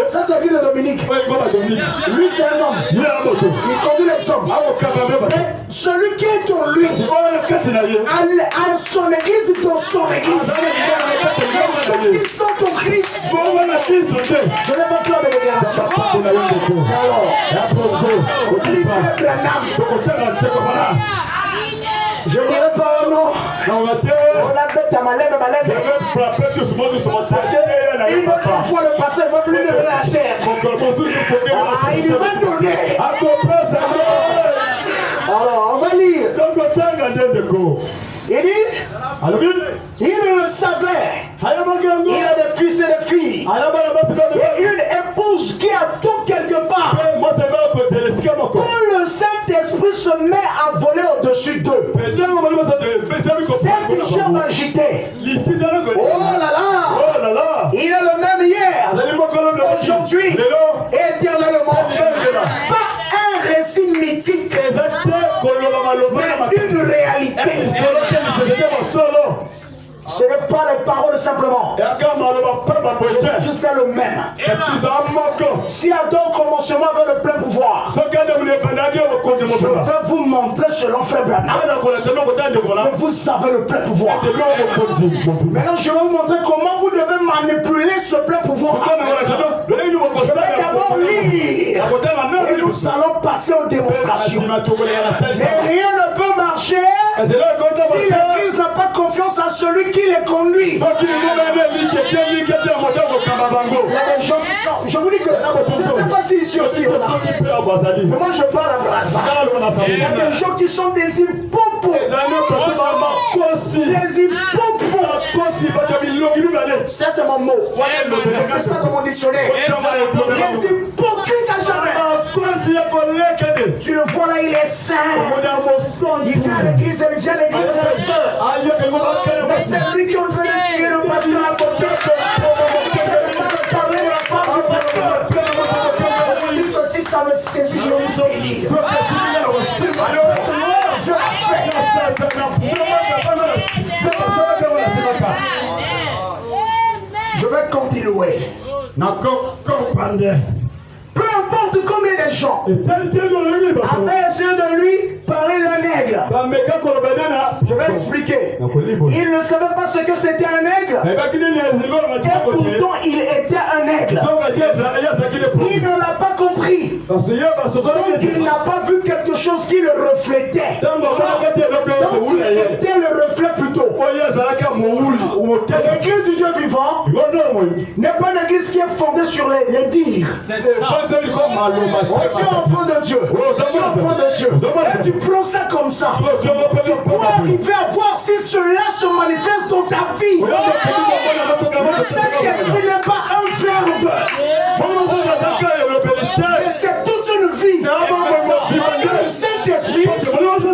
Ça, c'est l'église de Dominique. Lui, c'est un homme. Il conduit les hommes. Et celui qui est en lui, a son église dans son église. Ceux qui sont en Christ. Je n'ai pas peur de déclaration. Je n'irai pas au nom. On a bête à ma lèvre, ma lèvre. Une autre fois, le pasteur ne veut plus donner la chair. Il va donner. Alors, on va lire. Il dit, il le savait. Il a des fils et des filles. Et une épouse qui attend quelque part. Quand le Saint-Esprit se met à voler au-dessus d'eux, cette jambe agitée. Oh là là. Il est le même hier, aujourd'hui, éternellement. Pas un récit mythique, mais une réalité. Ce n'est pas les paroles simplement. Jésus-Christ est le même. Si Adam au commencement avait le plein pouvoir, je vais vous montrer selon Frère Branham que vous avez le plein pouvoir. Maintenant, je vais vous montrer comment vous devez manipuler ce plein pouvoir. Je vais d'abord lire et nous allons passer aux démonstrations. Mais rien ne peut marcher si l'Église n'a pas confiance à celui qui les conduit. Il y a des gens qui sont. Je vous dis que je ne sais pas si ici aussi. Mais moi je parle à Brasa. Il y a des gens qui sont des hippopos. Des hippopos. Ça c'est mon mot. C'est ça dans mon dictionnaire. Les hypocrites à jamais. Tu le vois là, il est saint. Il vient à l'église, il vient à l'église. Mais c'est lui qui ont fait tuer le pasteur à côté. Parler de la femme du pasteur. Dites aussi, ça me saisit, je vais lire. Dieu a fait. Je vais continuer. Peu importe combien de gens avaient essayé de lui parler d'un aigle. Je vais expliquer. Il ne savait pas ce que c'était un aigle. Et pourtant il était un aigle. Il ne l'a pas compris. Donc il n'a pas vu quelque chose qui le reflétait. Donc il était le reflet plutôt. L'église du Dieu vivant n'est pas une église qui est fondée sur les dires. Tu es enfant de Dieu. Tu es enfant de Dieu. Et tu prends ça comme ça. Tu peux arriver à voir si cela se manifeste dans ta vie. Le Saint-Esprit n'est pas un verbe. Mais c'est toute une vie. Le Saint-Esprit,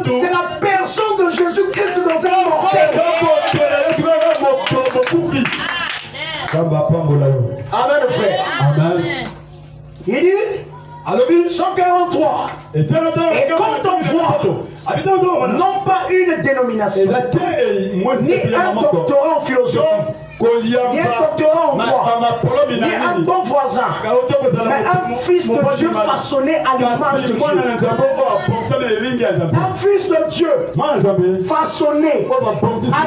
c'est la personne de Jésus-Christ dans un mortel. Amen, frère. Amen. Il dit 143. Et quand on voit non pas une dénomination, ni un doctorat en philosophie, ni un doctorat en droit, ni un bon voisin, mais un fils de Dieu façonné à l'image de Dieu. Un fils de Dieu façonné à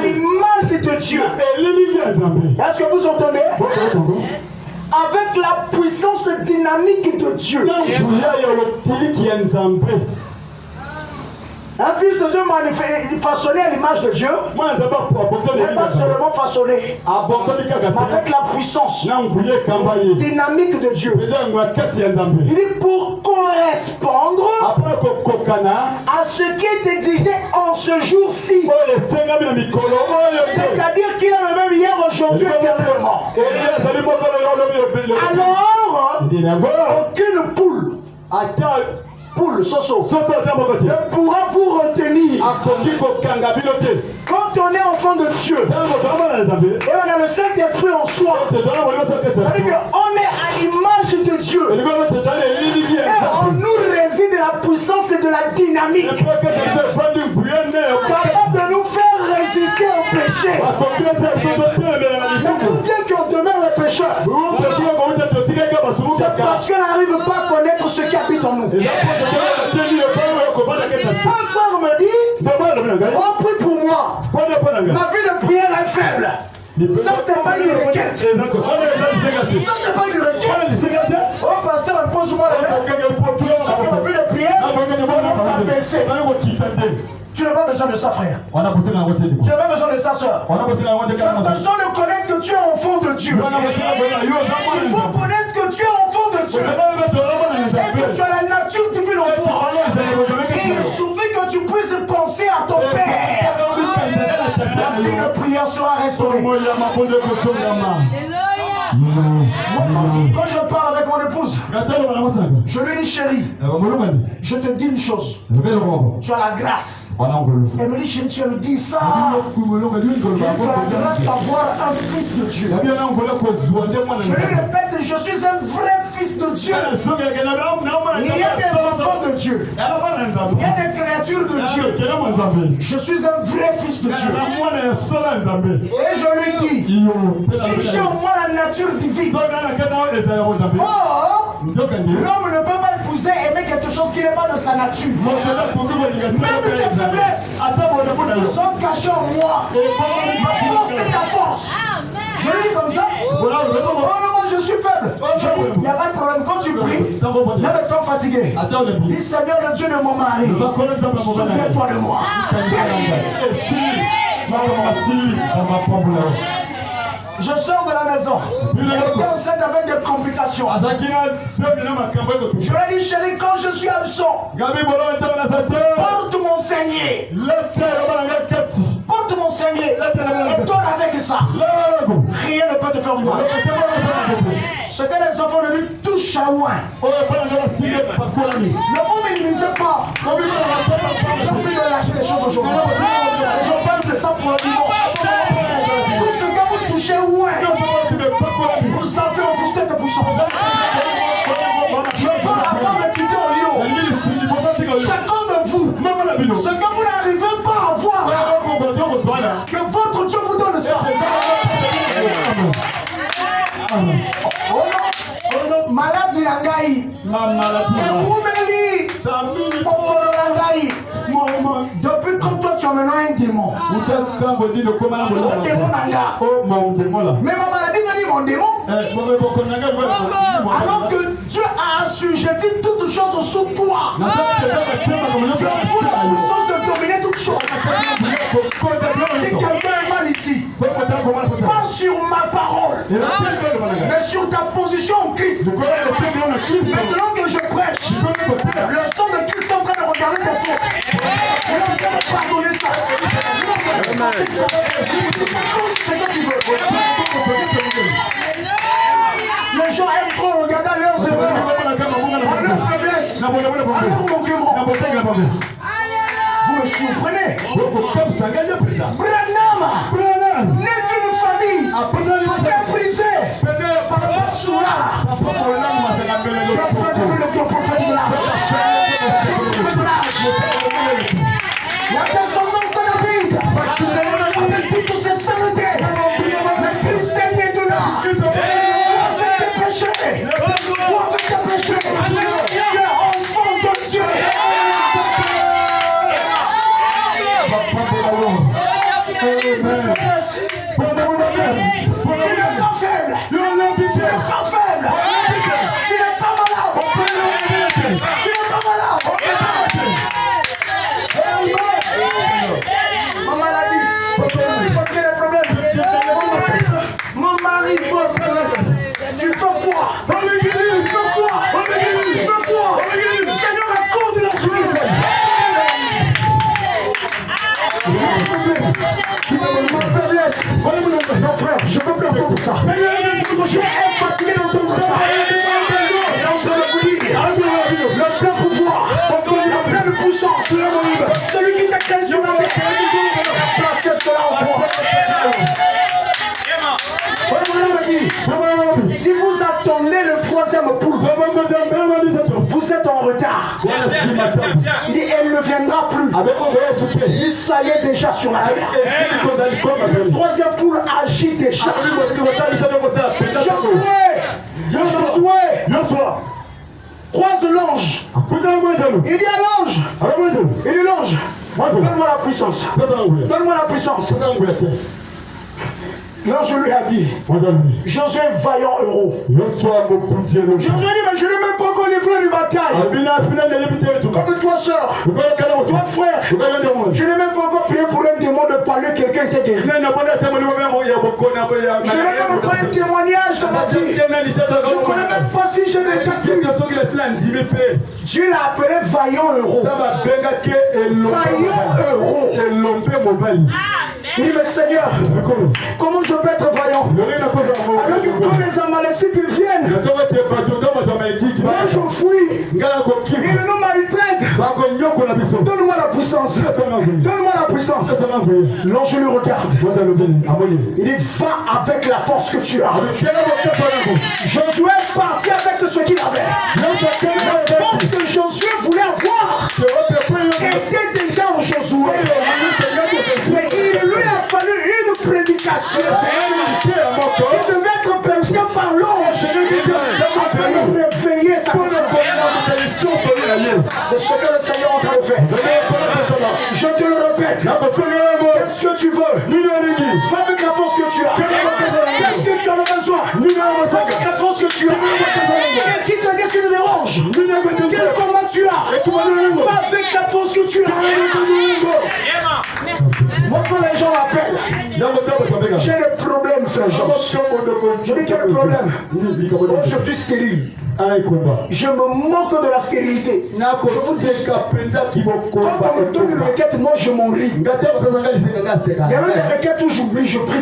l'image de Dieu. Est-ce que vous entendez? Avec la puissance dynamique de Dieu. Un fils de Dieu façonné à l'image de Dieu n'est pas seulement façonné, mais avec la puissance dynamique de Dieu. Il dit pour correspondre à ce qui est exigé en ce jour-ci. C'est-à-dire qu'il a le même hier, aujourd'hui, éternellement. Alors, aucune poule Soso ne pourra vous retenir. Quand on est enfant de Dieu et on a le Saint-Esprit en soi, ça veut dire qu'on est à l'image de Dieu et en nous réside la puissance et de la dynamique capable de nous faire résister au péché. Mais d'où vient qu'on demeure le pécheur? C'est parce qu'on n'arrive pas à connaître ce qui habite en nous. Un frère me dit, oh, prie pour moi. Ma vie de prière est faible. Ça, c'est pas une requête. Ça, c'est pas une requête. Oh, pasteur, pose-moi la main. Ma vie de prière, on va baisser. Tu n'as pas besoin de ça, frère. Tu n'as pas besoin de ça, soeur. Tu as besoin de connaître que tu es enfant de Dieu. Tu dois connaître que tu es enfant de Dieu. Et que tu as la nature divine en toi. Il suffit que tu puisses penser à ton Père. La vie de prière sera restaurée. Quand je parle avec mon épouse, je lui dis chérie, je te dis une chose. Tu as la grâce. Elle me dit chérie, tu me dis ça. Tu as la grâce d'avoir un fils de Dieu. Je lui répète, je suis un vrai fils de Dieu. Il y a des enfants de Dieu Dieu. Il y a des créatures de Dieu. Je suis un vrai fils de Dieu. Et je lui dis, si j'ai au moins la nature divine, l'homme ne peut pas épouser, aimer quelque chose qui n'est pas de sa nature. Même tes faiblesses sont cachées en moi. Force est ta force. Je le dis comme ça. Oh non, moi je suis faible. Il n'y a pas de problème. Quand tu pries, là le temps fatigué, dis Seigneur le Dieu de mon mari, souviens-toi de moi. Je sors de la maison. Elle était enceinte avec des complications. Je lui ai dit, chérie, quand je suis absent, porte mon saigné. Porte mon saigné. Et dors avec ça. Rien ne peut te faire du mal. Ce que les enfants de lui touchent à loin. Ne vous minimisez pas. J'ai envie de lâcher les choses aujourd'hui. Je parle de ça pour le dimanche. Tout ce que vous touchez loin, vous savez en vous cette puissance. Je veux avant de quitter au lieu. Chacun de vous, ce que vous n'arrivez pas à voir, que votre Dieu vous donne ça. Maladie Langaï, depuis quand toi tu as maintenant un démon. Mais ma maladie me dit mon démon. Alors que Dieu a assujetti toutes choses sous toi. Tu as la puissance de dominer toutes choses. Si quelqu'un est mal ici, pas sur ma parole, mais sur ta position en Christ. Maintenant que je prêche, le sang de Christ est en train de regarder tes fautes. Il est en train de pardonner ça. C'est que tu veux. Les gens aiment trop regarder à leurs erreurs, à leurs faiblesses, à leurs manquements. Vous me surprenez. Branham n'est une famille méprisée par le soula. Tu as pardonné le grand prophète de l'âge. La descendance de David avec toutes ses saintetés. Le Christ est né de là. Toi avec tes péchés. Toi avec tes péchés. Tu es enfant de Dieu. Je peux plus entendre ça. Je suis fatigué d'entendre ça. Il est en train de vous dire le plein pouvoir, la pleine puissance, celui qui t'a créé sur la terre, placez cela en toi. Si vous attendez le troisième pouce, vous êtes en retard. Il dit, elle ne viendra plus. Il dit, ça y est déjà sur la terre. Le troisième poule agit déjà. Josué, croise l'ange. Il dit à l'ange, il dit l'ange, donne-moi la puissance. Donne-moi la puissance. L'ange lui a dit, Josué vaillant héros. Josué dit, mais je n'ai même pas encore livré une bataille. Comme toi soeur, toi frère, je n'ai même pas encore prié pour un démon de parler, quelqu'un qui est guéri. Je n'ai même pas un témoignage de ma vie. Je ne connais même pas si j'ai déjà pu. Dieu l'a appelé vaillant héros. Vaillant héros. Il dit, mais Seigneur, comment je peux être vaillant? Alors que quand les Amalécites viennent, moi je fuis. Ils nous maltraitent. Donne-moi la puissance. Donne-moi la puissance. L'ange lui regarde. Il dit, va avec la force que tu as. Josué est parti avec ce qu'il avait. La force que Josué voulait avoir, précieux qui devait être percé par l'ange afin de réveiller sa conscience. C'est ce que le Seigneur est en train de faire. Je te le répète. Qu'est-ce que tu veux? Va avec la force que tu as. Qu'est-ce que tu as besoin? Va avec la force que tu as. Et qui te dit ce qui te dérange? Quel combat tu as? Va avec la force que tu as. Moi, quand les gens m'appellent, j'ai des problèmes, frère Jean. Je dis quel problème? Oh, je suis stérile. Je me moque de la stérilité. Je vous dis, quand on me donne une requête, moi je m'en ris. Il y a même des requêtes où j'oublie, je prie.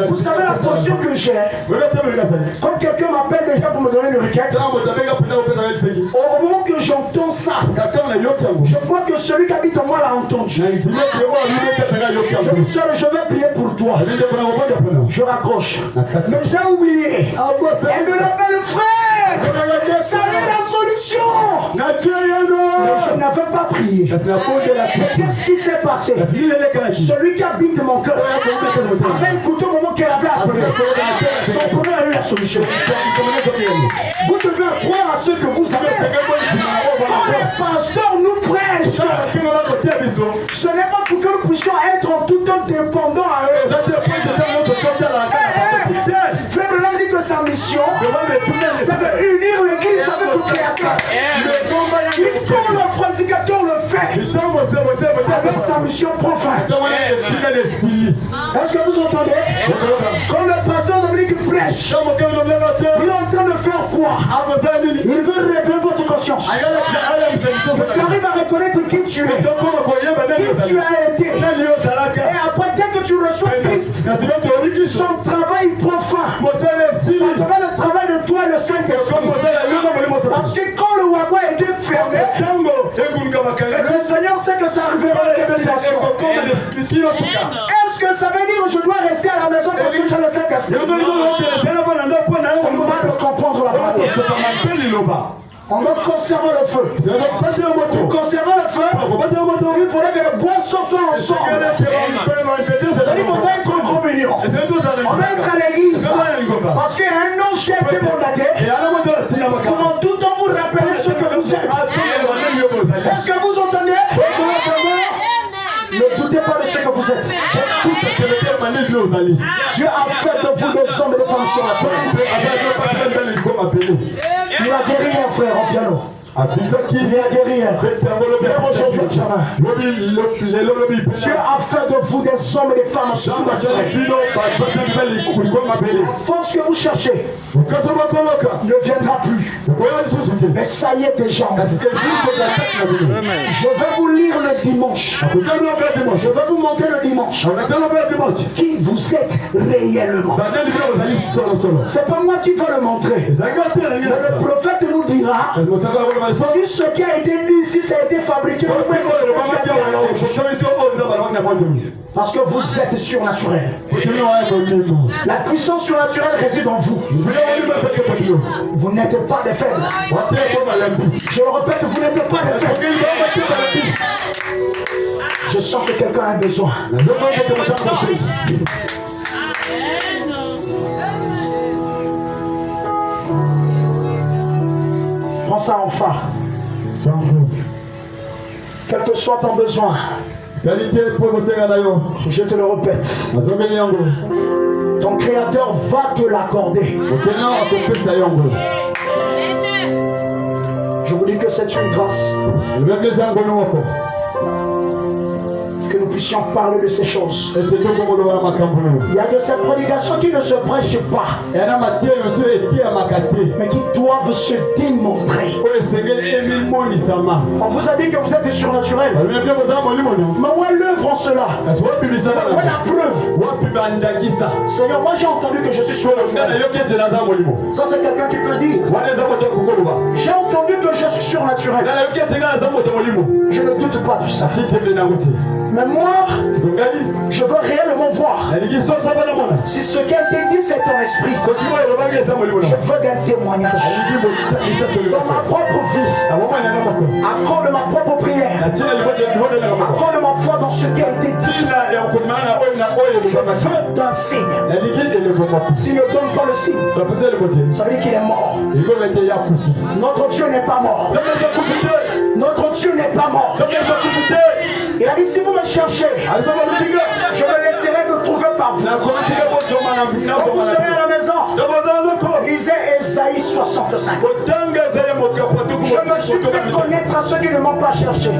Vous savez la posture que j'ai. Quand quelqu'un m'appelle déjà pour me donner une requête, au moment que j'entends ça, je crois que celui qui habite en moi l'a entendu. Je dis, sœur, je vais prier pour toi. Je raccroche. Mais j'ai oublié. Elle me rappelle, frère, ça y est la solution. Mais je n'avais pas prié. Mais qu'est-ce qui s'est passé? Celui qui habite mon cœur avait écouté au moment qu'elle avait appelé. Son problème a eu la solution. Vous devez croire à ce que vous avez. Quand les pasteurs nous prêchent, ce n'est pas pour que nous puissions être en tout temps dépendants à eux. Frère Blanc dit que sa mission, c'est de unir l'église avec le créateur. Quand le prédicateur le fait, avec sa mission prend fin. Est-ce que vous entendez? Quand le pasteur Dominique prêche, il est en train de faire quoi? Il veut révéler votre conscience. Que tu arrives à reconnaître qui tu es, qui tu as été. Et après, dès que tu reçois Christ, son travail prend fin. Ça devient le travail de toi et le Saint-Esprit. Parce que quand le wagon a été fermé, le Seigneur sait que ça arrivera à la destination. Est-ce que ça veut dire que je dois rester à la maison parce que j'ai le Saint-Esprit? On va le comprendre là-bas. On doit conserver le feu. Pour conserver le feu, il faudrait que les boissons soient ensemble. C'est-à-dire qu'on doit être en communion. On doit être à l'église. Parce qu'il y a un ange qui a été mandaté. Pendant tout temps, vous rappelez ce que vous êtes. Est-ce que vous entendez? Ne doutez pas de ce que vous êtes. Dieu a fait de vous des hommes et des femmes sur la terre. Il a guéri un frère en piano. Il a guéri un frère. Dieu a fait de vous des hommes et des femmes surnaturels. La force que vous cherchez ne viendra plus. Mais ça y est déjà. Je vais vous lire le dimanche. Je vais vous montrer le dimanche qui vous êtes réellement. C'est pas moi qui vais le montrer. Mais le prophète nous dira si ce qui a été dit ici, ça a été fabriqué. Parce que vous êtes surnaturel. La puissance surnaturelle réside en vous. Vous n'êtes pas des faibles. Je le répète, vous n'êtes pas des faibles. Je sens que quelqu'un a besoin. Prends ça en phare. Quel que soit ton besoin, je te le répète, ton Créateur va te l'accorder. Je vous dis que c'est une grâce que nous puissions parler de ces choses. Il y a de ces prédications qui ne se prêchent pas, mais qui doivent se démontrer. On vous a dit que vous êtes surnaturel. Mais où est l'œuvre en cela? Où est la preuve? Seigneur, moi j'ai entendu que je suis surnaturel. Ça c'est quelqu'un qui peut dire. J'ai entendu que je suis surnaturel. Je ne doute pas de ça. Mais moi, je veux réellement voir si ce qui a été dit c'est ton esprit. Je veux d'un témoignage dans ma propre vie, cause de ma propre prière, à cause de ma foi dans ce qui a été dit, je veux d'un signe. S'il ne donne pas le signe, ça veut dire qu'il est mort. Notre Dieu n'est pas mort. Notre Dieu n'est pas mort. Il a dit, si vous me cherchez, je me laisserai te trouver par vous. Quand vous serez à la maison, lisez Ésaïe 65. Je me suis fait connaître à ceux qui ne m'ont pas cherché. Je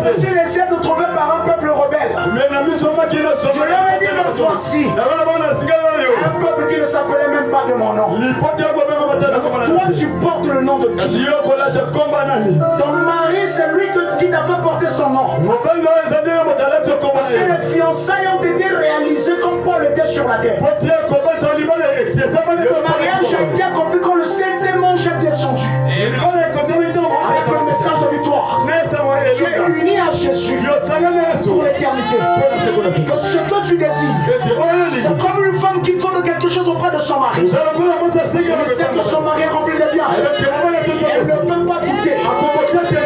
me suis laissé te trouver par un peuple rebelle. Je leur ai dit l'autre fois-ci, un peuple qui ne s'appelait même pas de mon nom. Toi, tu portes le nom de qui? Ton mari, c'est lui qui t'a fait porter son nom. Parce que les fiançailles ont été réalisées comme Paul était sur la terre. Le mariage a été accompli quand le 7e ange est descendu. Avec le message de victoire. Tu es uni à Jésus pour l'éternité. Donc ce que tu désires, c'est comme une femme qui veut quelque chose auprès de son mari. Elle sait que son mari est rempli de biens. Elle ne peut pas douter.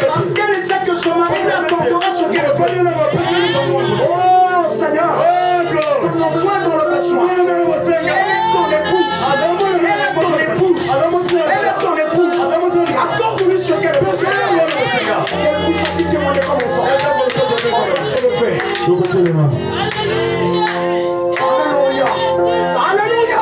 Parce qu'elle sait que son mari lui accordera ce qu'elle veut. Oh Seigneur, ton enfant dans le besoin. Elle est ton épouse. Elle est ton épouse. Elle est ton épouse. Accorde-lui ce qu'elle veut. Qu'elle puisse aussi témoigner comme les autres. Se lever. Alléluia. Alléluia.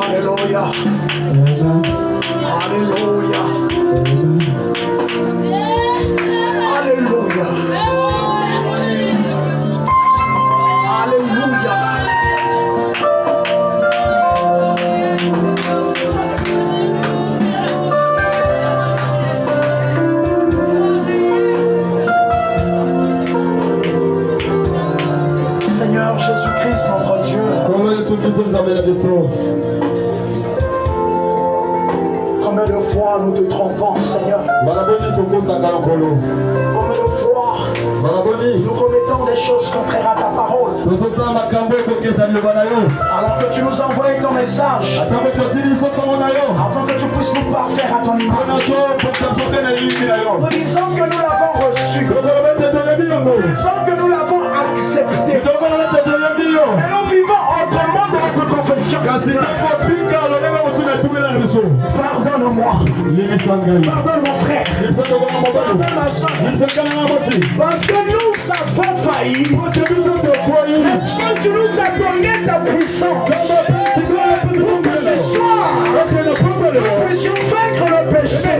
Alléluia. Alléluia. Alléluia. Alléluia. Seigneur Jésus-Christ, notre Dieu. Combien de fois nous te trompons, Seigneur? Combien de fois nous commettons des choses contraires à ta parole? Alors que tu nous envoies ton message, afin que tu puisses nous parfaire à ton image. Nous disons que nous l'avons reçu. Nous disons que nous l'avons accepté. Et nous vivons autrement de notre confession. Pardonne-moi. Pardonne mon frère. Pardonne ma soeur. Parce que nous avons failli. Mais tu nous as donné ta puissance. Pour que ce soir, nous puissions vaincre le péché.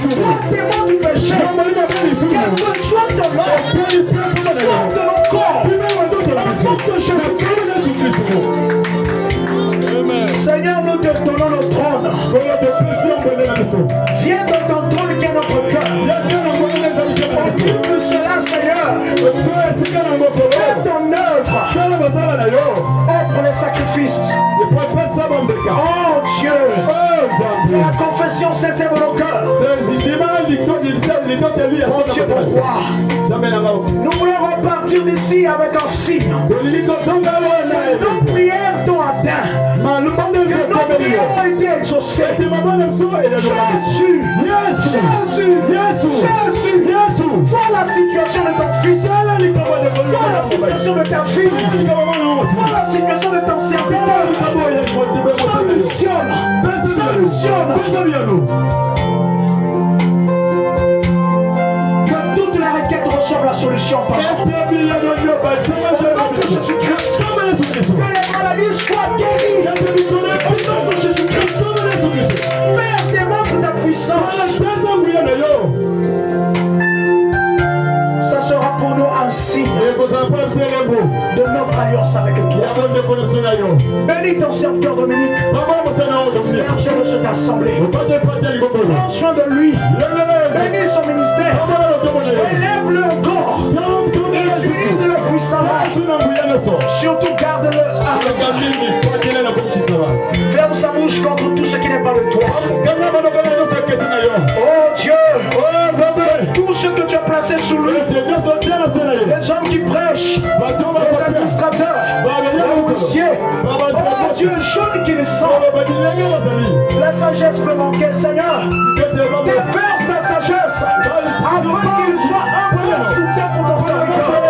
Toi, démon du péché, quel que soit ton nom, sors de nos corps. Au nom de Jésus-Christ. Seigneur, nous te donnons notre trône. Viens dans ton trône qui est notre cœur. Occupe cela, Seigneur. Fais ton œuvre. Offre les sacrifices. Oh Dieu. La confession sincère de nos cœurs. Oh Dieu, pourquoi? Nous voulons repartir d'ici avec un signe. Nos prières t'ont atteint. Que nos prières ont été exaucées. Jésus. Vois la situation de ton fils. Vois la situation de ta fille. Vois la situation de ton serviteur. Solutionne. Que toutes les requêtes reçoivent la solution par Jésus-Christ. Que les maladies soient guéries. Au nom de Jésus-Christ. Père, démontre ta puissance. Ça sera pour nous un signe de notre alliance avec toi. Bénis ton serviteur Dominique, berger de cette assemblée. Prends soin de lui. Bénis son ministère. Élève-le encore. Utilise-le puissamment. Surtout garde-le. Ferme sa bouche contre tout ce qui n'est pas de toi. Oh Dieu. Tout ce que tu as placé sous lui. Les hommes qui prêchent, les administrateurs, les officiers, oh Dieu, jaune qui les sent. La sagesse peut manquer, Seigneur. Déverse ta sagesse afin qu'il soit un peu soutien pour ton serviteur.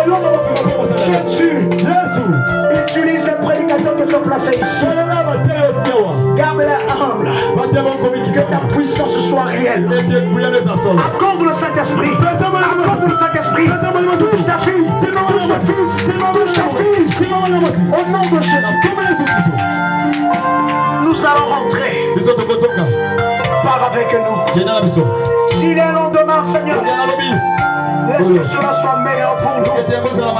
Jésus, utilise les prédicateurs que tu as placés ici. Garde-les humbles. Que ta puissance soit réelle. Accorde le Saint-Esprit. Accorde le Saint-Esprit. Touche ta fille. Touche ton fils. Touche ta fille. Au nom de Jésus. Nous allons rentrer. Pars avec nous. S'il est un lendemain, Seigneur, laisse que cela soit meilleur pour nous.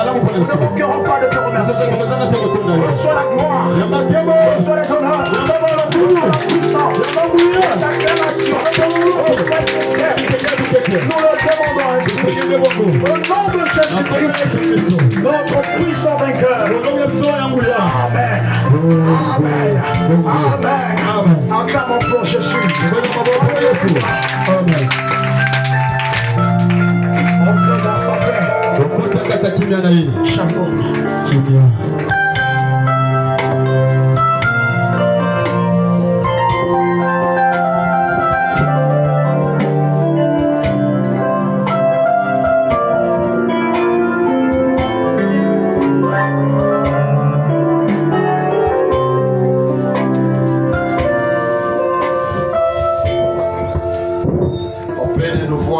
Nous ne manquerons pas de te remercier. Reçois la gloire. Reçois les honneurs. Reçois la puissance. Les acclamations. Nous le demandons ainsi. Au nom de Jésus-Christ, notre puissant vainqueur. Amen. Amen. Amen. Acclamons pour Jésus. Amen. Entrez dans sa paix. Chapeau.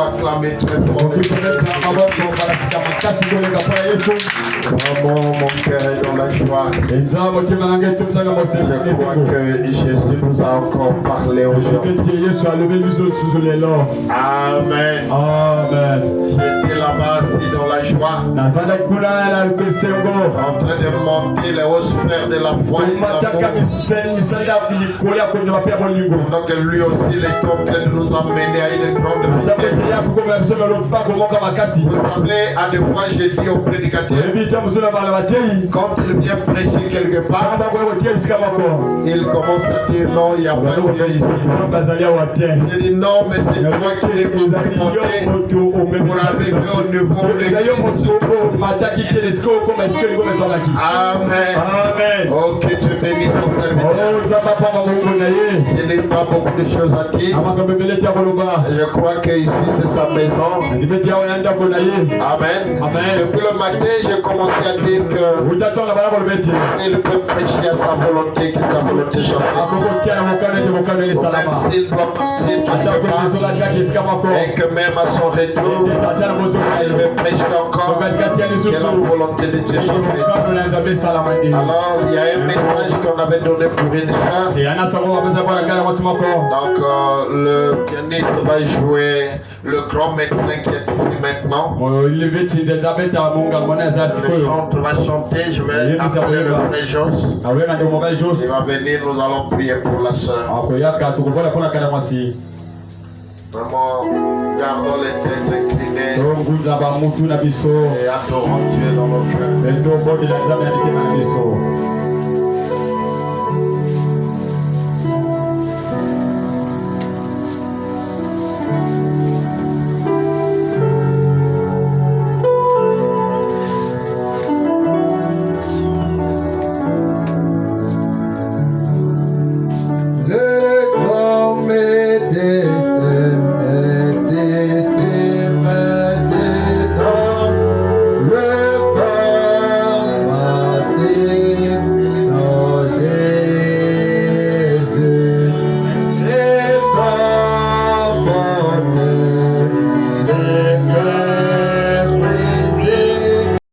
Acclamer très fort. Vraiment, mon cœur est dans la joie. Je crois que Jésus nous a encore parlé aujourd'hui. Amen. Amen. J'étais là-bas assis dans la joie, en train de monter les hautes sphères de la foi et de l'amour. Donc lui aussi, il est en train de nous emmener à une grande vitesse. Vous savez, à des fois, j'ai dit au prédicateur, quand il vient prêcher quelque part, il commence à dire non, il n'y a pas de Dieu ici. Il dit non, mais c'est toi qui l'es monté pour arriver au niveau où l'église se trouve. Amen. Oh, que Dieu bénisse son serviteur. Je n'ai pas beaucoup de choses à dire. Je crois que ici c'est sa maison. Amen. Depuis le matin, j'ai commencé à dire que s'il peut prêcher à sa volonté, que sa volonté soit faite. Même s'il doit partir quelque part, et que même à son retour, s'il veut prêcher encore, que la volonté de Dieu soit faite. Alors, il y a un message qu'on avait donné pour une soeur. Donc, le pianiste va jouer le grand médecin qui est ici maintenant. Le chanteur va chanter, je vais appeler le frère Jos. Il va venir, nous allons prier pour la soeur. Vraiment, gardons les têtes inclinées et adorons Dieu dans nos cœurs.